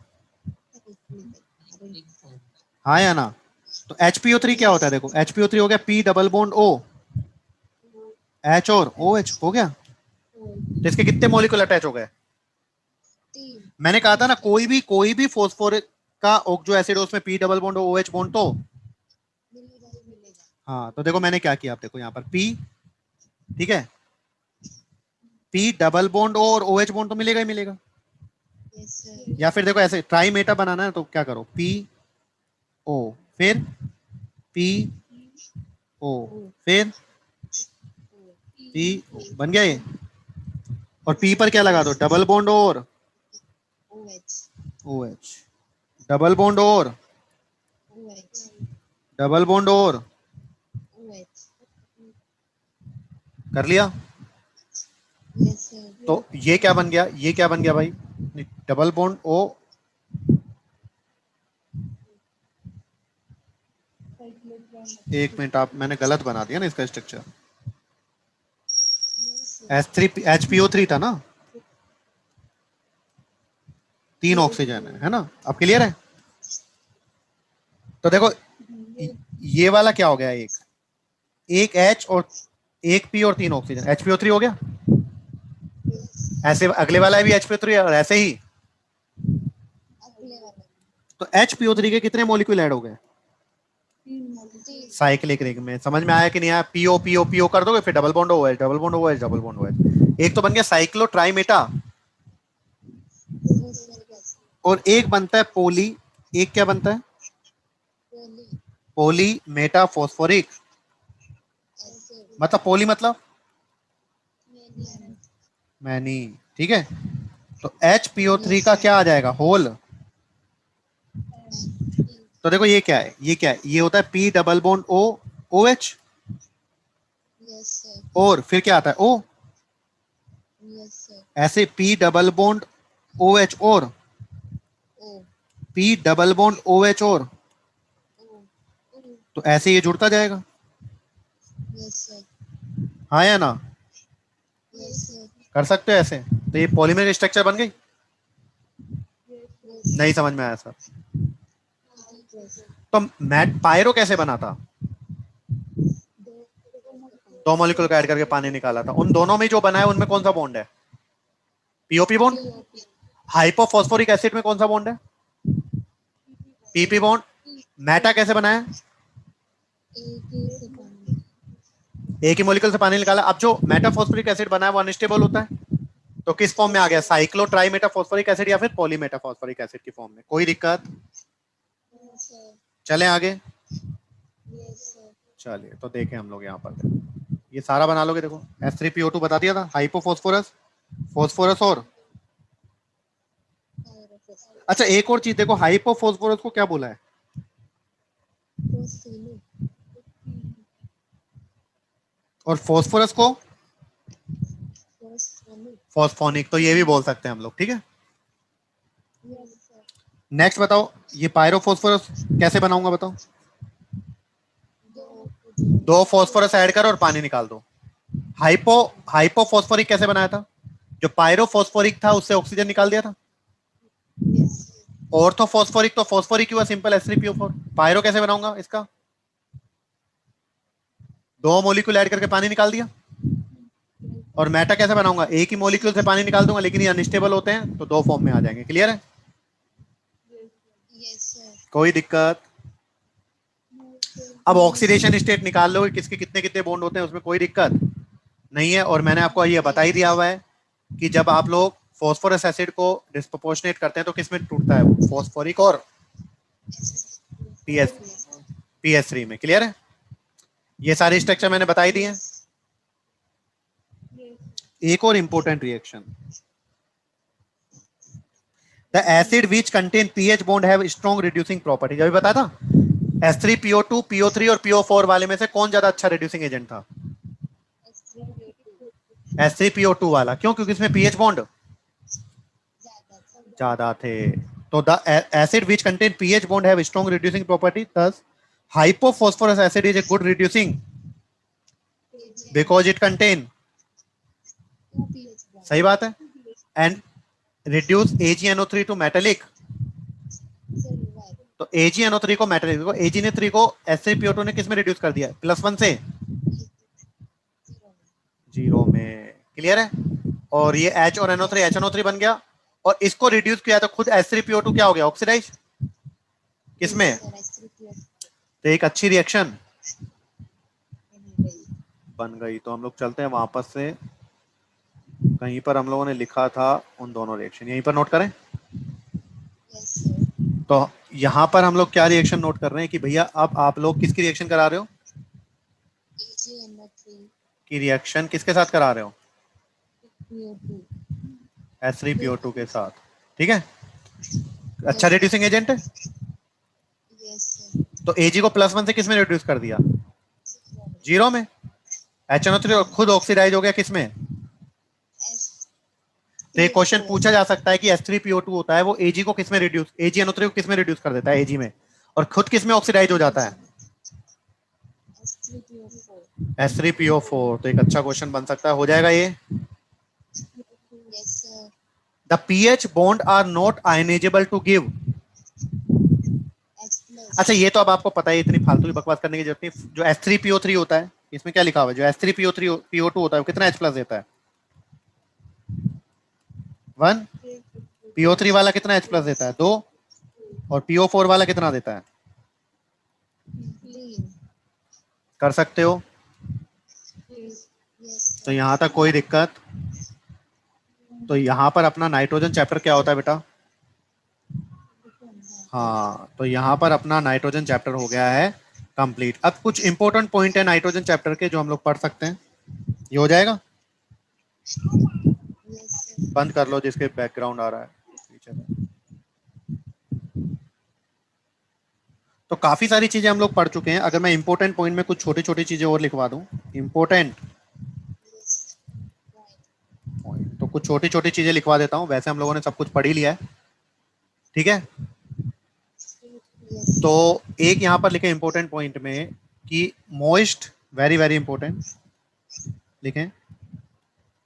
हाँ या ना? तो HPO3 क्या होता है? देखो HPO3 हो गया P double bond O, H और OH हो गया। तो इसके कितने मॉलिक्यूल अटैच हो गए? मैंने कहा था ना, कोई भी फॉस्फोरिक का ऑक्जो एसिड हो उसमें P double bond OH bond तो। हाँ, तो देखो मैंने क्या किया, आप देखो यहाँ पर P, ठीक है, P डबल बॉन्ड O और OH बॉन्ड तो मिलेगा ही मिलेगा। या फिर देखो ऐसे ट्राई मेटा बनाना है तो क्या करो? PO, फिर PO, फिर PO, बन गया ये। और P पर क्या लगा दो? डबल बॉन्ड और OH, डबल बॉन्ड और डबल बॉन्ड और कर लिया। तो ये क्या बन गया? ये क्या बन गया भाई? डबल बॉन्ड O, एक मिनट, आप मैंने गलत बना दिया ना इसका स्ट्रक्चर। HPO3 था ना, 3 ऑक्सीजन है ना? अब क्लियर है? तो देखो ये वाला क्या हो गया? एक एक H और एक P और 3 ऑक्सीजन, HPO3 हो गया। ऐसे अगले वाला भी HPO3 और ऐसे ही। तो HPO3 के कितने मॉलिक्यूल ऐड हो गए? साइक्लिक रिंग में। समझ में आया कि नहीं आया? पीओ पीओ पीओ कर दोगे, फिर double bond OH, double bond OH, double bond OH। एक तो बन गया साइक्लो ट्राइमेटा, और एक बनता है पोली, एक क्या बनता है? पोली मेटा फॉस्फोरिक, मतलब पोली मतलब मैनी, ठीक है। तो HPO3 का क्या आ जाएगा? होल। तो देखो ये क्या है, ये क्या है? ये होता है P double bond O, OH, और फिर क्या आता है? O। ऐसे P डबल बॉन्ड OH और P डबल बॉन्ड OH और, तो ऐसे ये जुड़ता जाएगा। हाँ या ना? कर सकते हो ऐसे। तो ये पॉलीमर स्ट्रक्चर बन गई। नहीं समझ में आया सर? तो मैट पायरो कैसे बना था? दो मॉलिक्यूल का ऐड करके पानी निकाला था। उन दोनों में जो बना है उनमें कौन सा बॉन्ड है? POP bond. हाइपोफॉस्फोरिक एसिड में कौन सा बॉन्ड है? PP bond. मैटा कैसे बनाया? एक ही मॉलिक्यूल से पानी निकाला। अब जो मेटाफॉस्फोरिक एसिड बना है वो अनस्टेबल होता है, तो किस फॉर्म में आ गया, साइक्लो ट्राई मेटाफॉस्फोरिक एसिड या फिर पॉलीमेटाफॉस्फोरिक एसिड की फॉर्म में। कोई दिक्कत? चले आगे। चलिए तो देखें हम लोग यहाँ पर ये सारा बना लोगे। देखो H3PO2 बता दिया था, हाइपोफॉस्फोरस, फॉस्फोरस और अच्छा एक और चीज देखो, हाइपोफॉस्फोरस को क्या बोला है, और फॉस्फोरस को फॉस्फोनिक, तो ये भी बोल सकते हैं हम लोग, ठीक है। नेक्स्ट बताओ, ये पायरोफॉस्फोरस कैसे बनाऊंगा बताओ। दो फॉस्फोरस ऐड करो और पानी निकाल दो। हाइपोफॉस्फोरिक कैसे बनाया था, जो पायरोफॉस्फोरिक था उससे ऑक्सीजन निकाल दिया था। ऑर्थोफॉस्फोरिक तो फॉस्फोरिक हुआ, सिंपल H3PO4। पायरो कैसे बनाऊंगा इसका, दो मॉलिक्यूल ऐड करके पानी निकाल दिया। और मेटा कैसे बनाऊंगा, एक ही मॉलिक्यूल से पानी निकाल दूंगा, लेकिन ये अनस्टेबल होते हैं तो दो फॉर्म में आ जाएंगे। क्लियर है? कोई दिक्कत? अब ऑक्सीडेशन स्टेट निकाल लो, किसके कितने कितने बॉन्ड होते हैं, उसमें कोई दिक्कत नहीं है। और मैंने आपको ये बता ही दिया हुआ है कि जब आप लोग फॉस्फोरस एसिड को डिस्प्रोपोर्शनेट करते हैं तो किसमें टूटता है, वो फॉस्फोरिक और पीएस PS3 में। क्लियर है? ये सारे स्ट्रक्चर मैंने बता ही दिए हैं। एक और important reaction, the acid which contain pH bond have strong reducing properties. अभी बताया था H3PO2 PO3 और PO4 वाले में से कौन ज्यादा अच्छा रिड्यूसिंग एजेंट था, H3PO2 वाला। क्यों? क्योंकि इसमें पीएच बॉन्ड ज्यादा थे। तो the acid which contain pH bond have strong reducing property, thus hypophosphorus acid is a good reducing because it contain, सही बात है, and reduce AgNO3 to metallic. तो AgNO3 को मेटेलिक, देखो AgNO3 को H3PO2 ने किस में रिड्यूस कर दिया, +1 से 0 में। क्लियर है? और ये H और NO3 HNO3 बन गया, और इसको रिड्यूस किया तो खुद H3PO2 क्या हो गया, ऑक्सीडाइज किसमें। तो एक अच्छी रिएक्शन बन गई। तो हम लोग चलते हैं वापस से, कहीं पर हम लोगों ने लिखा था उन दोनों रिएक्शन, यहीं पर नोट करें। तो यहां पर हम लोग क्या रिएक्शन नोट कर रहे हैं कि भैया अब आप लोग किसकी रिएक्शन करा रहे हो, की रिएक्शन किसके साथ करा रहे हो, H3PO2 के साथ। ठीक है, अच्छा रिड्यूसिंग एजेंट है। तो Ag को +1 से किसमें रिड्यूस कर दिया, 0 में। HNO3 खुद ऑक्सीडाइज हो गया किसमें। तो एक क्वेश्चन पूछा जा सकता है कि H3PO2 होता है वो Ag को किसमें रिड्यूस, AgNO3 को किसमें रिड्यूस कर देता है, Ag में, और खुद किसमें ऑक्सीडाइज हो जाता है, H3PO4। तो एक अच्छा क्वेश्चन बन सकता है, हो जाएगा ये। The pH bond are not ionisable to give. अच्छा ये तो अब आपको पता है, इतनी फालतू की बकवास करने की जरूरत नहीं। जो H3PO3 होता है, इसमें क्या लिखा हुआ है, जो H3PO2 होता है वो कितना H+ देता है, 1। PO3 वाला कितना H+ देता है, 2। और PO4 वाला कितना देता है, कर सकते हो। तो यहां तक कोई दिक्कत। तो यहां पर अपना नाइट्रोजन चैप्टर क्या होता है बेटा, हाँ, तो यहां पर अपना नाइट्रोजन चैप्टर हो गया है कंप्लीट। अब कुछ इंपॉर्टेंट पॉइंट है नाइट्रोजन चैप्टर के जो हम लोग पढ़ सकते हैं, ये हो जाएगा। बंद कर लो जिसके बैकग्राउंड आ रहा है पीछे में। तो काफी सारी चीजें हम लोग पढ़ चुके हैं। अगर मैं इंपॉर्टेंट पॉइंट में कुछ छोटी छोटी चीजें और लिखवा दूं, इंपॉर्टेंट तो कुछ छोटी छोटी चीजें लिखवा देता हूं, वैसे हम लोगों ने सब कुछ पढ़ ही लिया है। ठीक है, तो एक यहां पर लिखे इंपॉर्टेंट पॉइंट में कि मोइस्ट, वेरी वेरी इंपॉर्टेंट लिखें,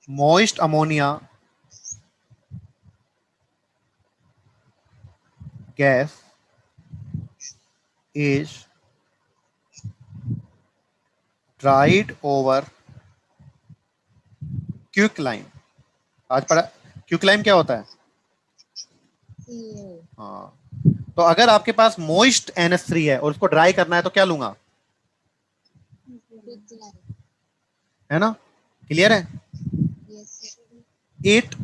moist ammonia gas is dried over quicklime. आज पढ़ा क्विकलाइम क्या होता है, हाँ। तो अगर आपके पास मोइस्ट NH3 है और उसको ड्राई करना है तो क्या लूंगा, है ना, क्लियर है। It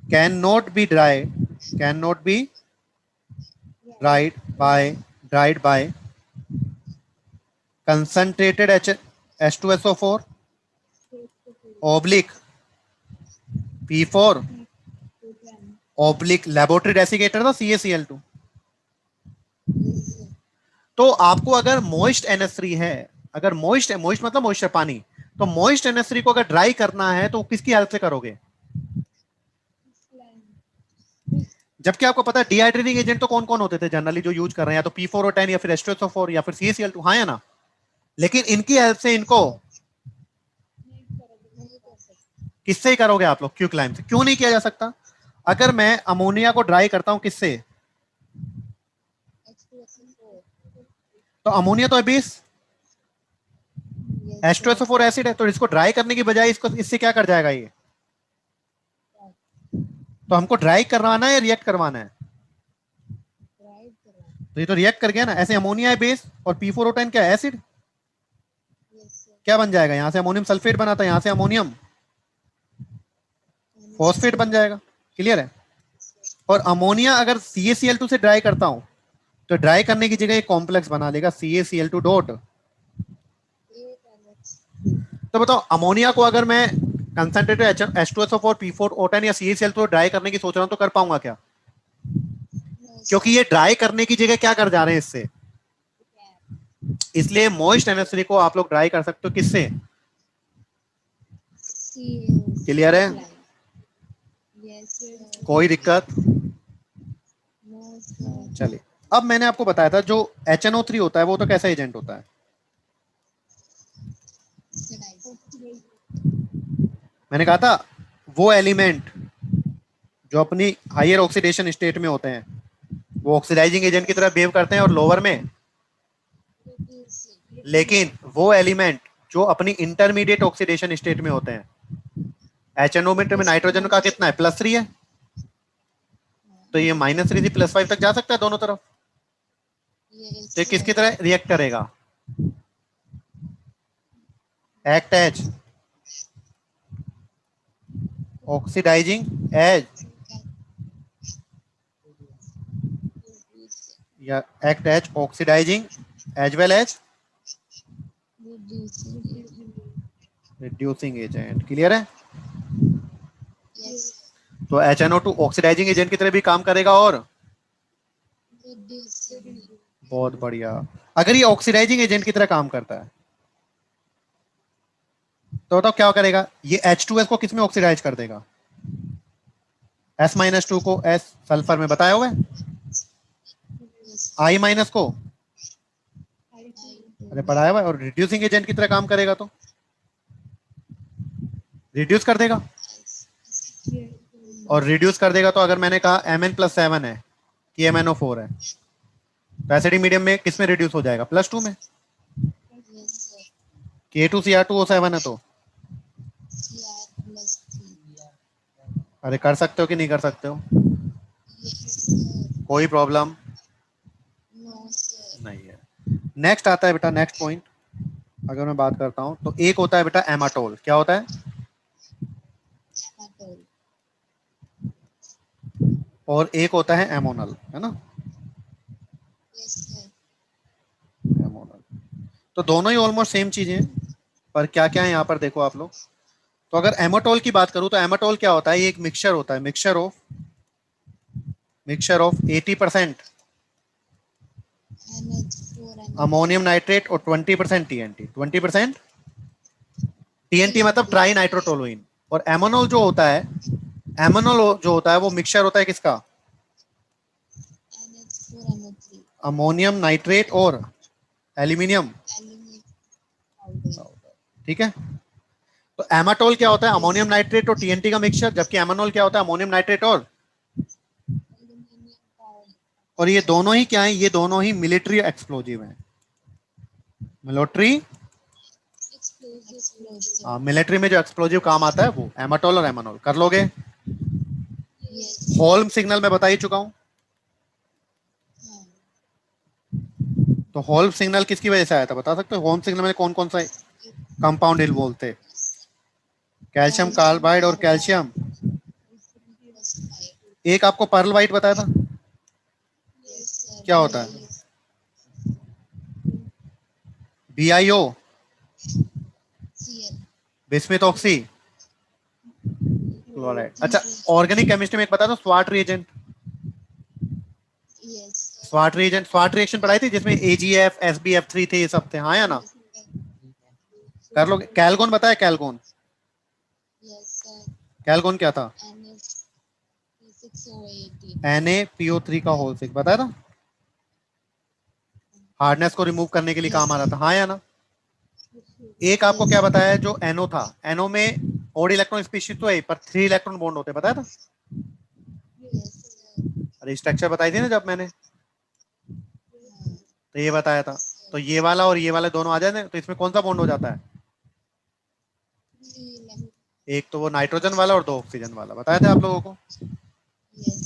can not be dry, can not be dried by concentrated H2SO4 oblique P4 oblique laboratory desiccator था CaCl2। तो आपको अगर मोइस्ट NH3 है, अगर मोइस्ट मतलब मोइस्चर पानी, तो मोइस्ट NH3 को अगर ड्राई करना है तो किसकी हेल्प से करोगे? जबकि आपको पता है डिहाइड्रेटिंग एजेंट तो कौन कौन होते थे जनरली जो यूज कर रहे हैं, या तो P4O10 या फिर H2SO4 या फिर CaCl2, हाँ या ना। लेकिन इनकी हेल्प से इनको किससे ही करोगे आप लोग? क्विकलाइम से। क्यों नहीं किया जा सकता? अगर मैं अमोनिया को ड्राई करता हूं किससे, तो अमोनिया तो है बेस, H2SO4 एसिड है, तो इसको ड्राई करने की बजाय इसको इससे क्या कर जाएगा ये? तो हमको ड्राई करवाना है या रिएक्ट करवाना है? तो ये तो रिएक्ट कर गया ना। ऐसे अमोनिया है बेस और P4O10 क्या है? एसिड। क्या बन जाएगा? यहां से अमोनियम सल्फेट बना था, यहां से अमोनियम फॉस्फेट बन जाएगा। क्लियर है। और अमोनिया अगर CaCl2 से ड्राई करता हूं तो ड्राई करने की जगह एक कॉम्प्लेक्स बना लेगा CaCl2 डॉट। तो बताओ अमोनिया को अगर मैं कंसंट्रेटेड H2SO4 P4O10 या CaCl2 ड्राई करने की सोच रहा हूं तो कर पाऊंगा क्या? क्योंकि ये ड्राई करने की जगह क्या कर जा रहे हैं इससे, इसलिए मोइस्ट NH3 को आप लोग ड्राई कर सकते हो किससे? क्लियर है। कोई दिक्कत? चलिए, अब मैंने आपको बताया था जो HNO3 होता है वो तो कैसा एजेंट होता है? मैंने कहा था वो एलिमेंट जो अपनी हायर ऑक्सीडेशन स्टेट में होते हैं वो ऑक्सीडाइजिंग एजेंट की तरह बिहेव करते हैं और लोअर में, लेकिन वो एलिमेंट जो अपनी इंटरमीडिएट ऑक्सीडेशन स्टेट में होते हैं, HNO में नाइट्रोजन का कितना है? +3 है, तो ये -3 से +5 तक जा सकता है दोनों तरफ। तो ये किसकी तरह रिएक्ट करेगा? एक्ट एज ऑक्सीडाइजिंग एज या act as oxidising as well as reducing agent. Clear है। तो HNO2 ऑक्सीडाइजिंग एजेंट की तरह भी काम करेगा और बहुत बढ़िया। अगर ये ऑक्सीडाइजिंग एजेंट की तरह काम करता है तो बताओ क्या करेगा? ये H2S को किस में ऑक्सीडाइज कर देगा? S-2 को S सल्फर में बताया हुआ है। I- को अरे पढ़ाया हुआ है। और रिड्यूसिंग एजेंट की तरह काम करेगा तो रिड्यूस कर देगा, और रिड्यूस कर देगा तो अगर मैंने कहा Mn+7 है कि MnO4 है तो एसिडिक मीडियम में किस में रिड्यूस हो जाएगा? +2 में। K2Cr2O7 है तो अरे कर सकते हो कि नहीं कर सकते हो? कोई प्रॉब्लम नहीं है। नेक्स्ट आता है बेटा, नेक्स्ट पॉइंट अगर मैं बात करता हूं तो एक होता है बेटा एमाटोल। क्या होता है? और एक होता है एमोनल, है ना। एमोनल, तो दोनों ही ऑलमोस्ट सेम चीजें हैं, पर क्या क्या है यहाँ पर देखो आप लोग। तो अगर एमाटोल की बात करूं तो एमाटोल क्या होता है? ये एक मिक्सचर होता है, मिक्सचर ऑफ 80% अमोनियम नाइट्रेट और 20% TNT। 20% TNT मतलब ट्राई नाइट्रोटोलुइन। और एमोनोल जो होता है, एमोनोल जो होता है वो मिक्सचर होता है किसका? अमोनियम नाइट्रेट और एल्यूमिनियम। ठीक है। तो एमाटोल क्या होता है? अमोनियम नाइट्रेट और TNT का मिक्सचर, जबकि एमानोल क्या होता है? अमोनियम नाइट्रेट और ये दोनों ही क्या है? ये दोनों ही मिलिट्री एक्सप्लोजिव हैं। मिलिट्री, मिलिट्री में जो एक्सप्लोजिव काम आता है वो एमाटोल और एमानोल। कर लोगे? होल्म सिग्नल में बता ही चुका हूं। तो होल्म सिग्नल किसकी वजह से आया था बता सकते हो? होल्म सिग्नल में कौन कौन सा कंपाउंड हिल बोलते। कैल्शियम कार्बाइड और कैल्शियम, एक आपको पर्ल वाइट बताया था, क्या होता है? BiO, bismuth oxy chloride. अच्छा, ऑर्गेनिक केमिस्ट्री में एक बता दो, स्वाट रिएजेंट। स्वाट रिएजेंट, स्वाट रिएक्शन पढ़ाई थी जिसमें AgF SbF3 थे, ये सब थे, हाँ या ना? कर लो। कैलकोन बताया? कैलकोन, कैलकोन क्या था? NaPO3 का होल 6 बताया था, हार्डनेस को रिमूव करने के लिए काम आ रहा था, हाँ या ना? एक आपको क्या बताया, जो NO था, NO में ओड इलेक्ट्रॉन स्पीशीज तो है पर 3 इलेक्ट्रॉन बॉन्ड होते, बताया था? अरे स्ट्रक्चर बताई थी ना जब मैंने, तो ये बताया था। तो ये वाला और ये वाला दोनों आ जाते हैं, तो इसमें कौन सा बॉन्ड हो जाता है? एक तो वो नाइट्रोजन वाला और 2 ऑक्सीजन वाला, बताया था आप लोगों को।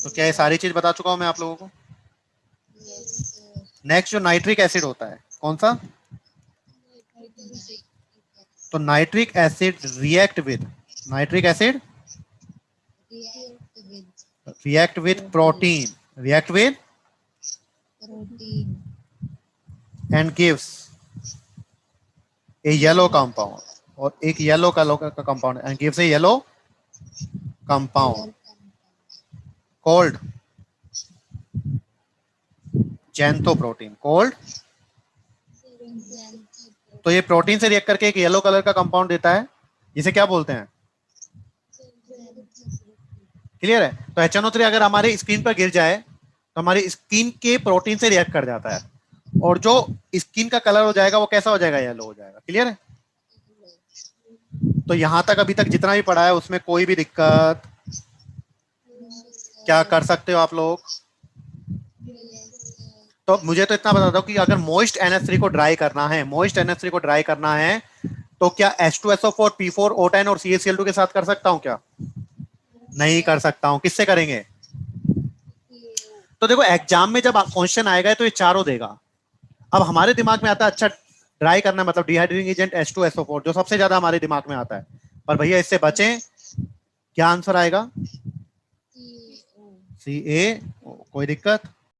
तो क्या ये सारी चीज बता चुका हूं मैं आप लोगों को? नेक्स्ट जो नाइट्रिक एसिड होता है, कौन सा? तो nitric acid react with, nitric acid react with protein, react with and gives a yellow compound, और एक येलो कलर का compound and gives a yellow compound called xanthoprotein, called. तो ये प्रोटीन से रिएक्ट करके एक येलो कलर का compound देता है, जिसे क्या बोलते हैं? क्लियर है? तो HNO3 अगर हमारे स्किन पर गिर जाए तो हमारी स्किन के प्रोटीन से रिएक्ट कर जाता है, और जो स्किन का कलर हो जाएगा वो कैसा हो जाएगा? येलो हो जाएगा। क्लियर है? तो यहां तक अभी तक जितना भी पढ़ा है उसमें कोई भी दिक्कत? क्या कर सकते हो आप लोग? तो मुझे तो इतना बता दो कि अगर मोइस्ट NH3 को ड्राई करना है, मोइस्ट NH3 को ड्राई करना है, तो क्या H2SO4 P4 O10 और CaCl2 के साथ कर सकता हूं क्या? नहीं कर सकता हूं। किससे करेंगे? तो देखो एग्जाम में जब क्वेश्चन आएगा तो ये चारों देगा। अब हमारे दिमाग में आता है अच्छा ड्राई करना मतलब डिहाइड्रेटिंग एजेंट H2SO4, जो सबसे ज्यादा हमारे दिमाग में आता है, पर भैया इससे बचें। क्या आंसर आएगा? CA। कोई दिक्कत?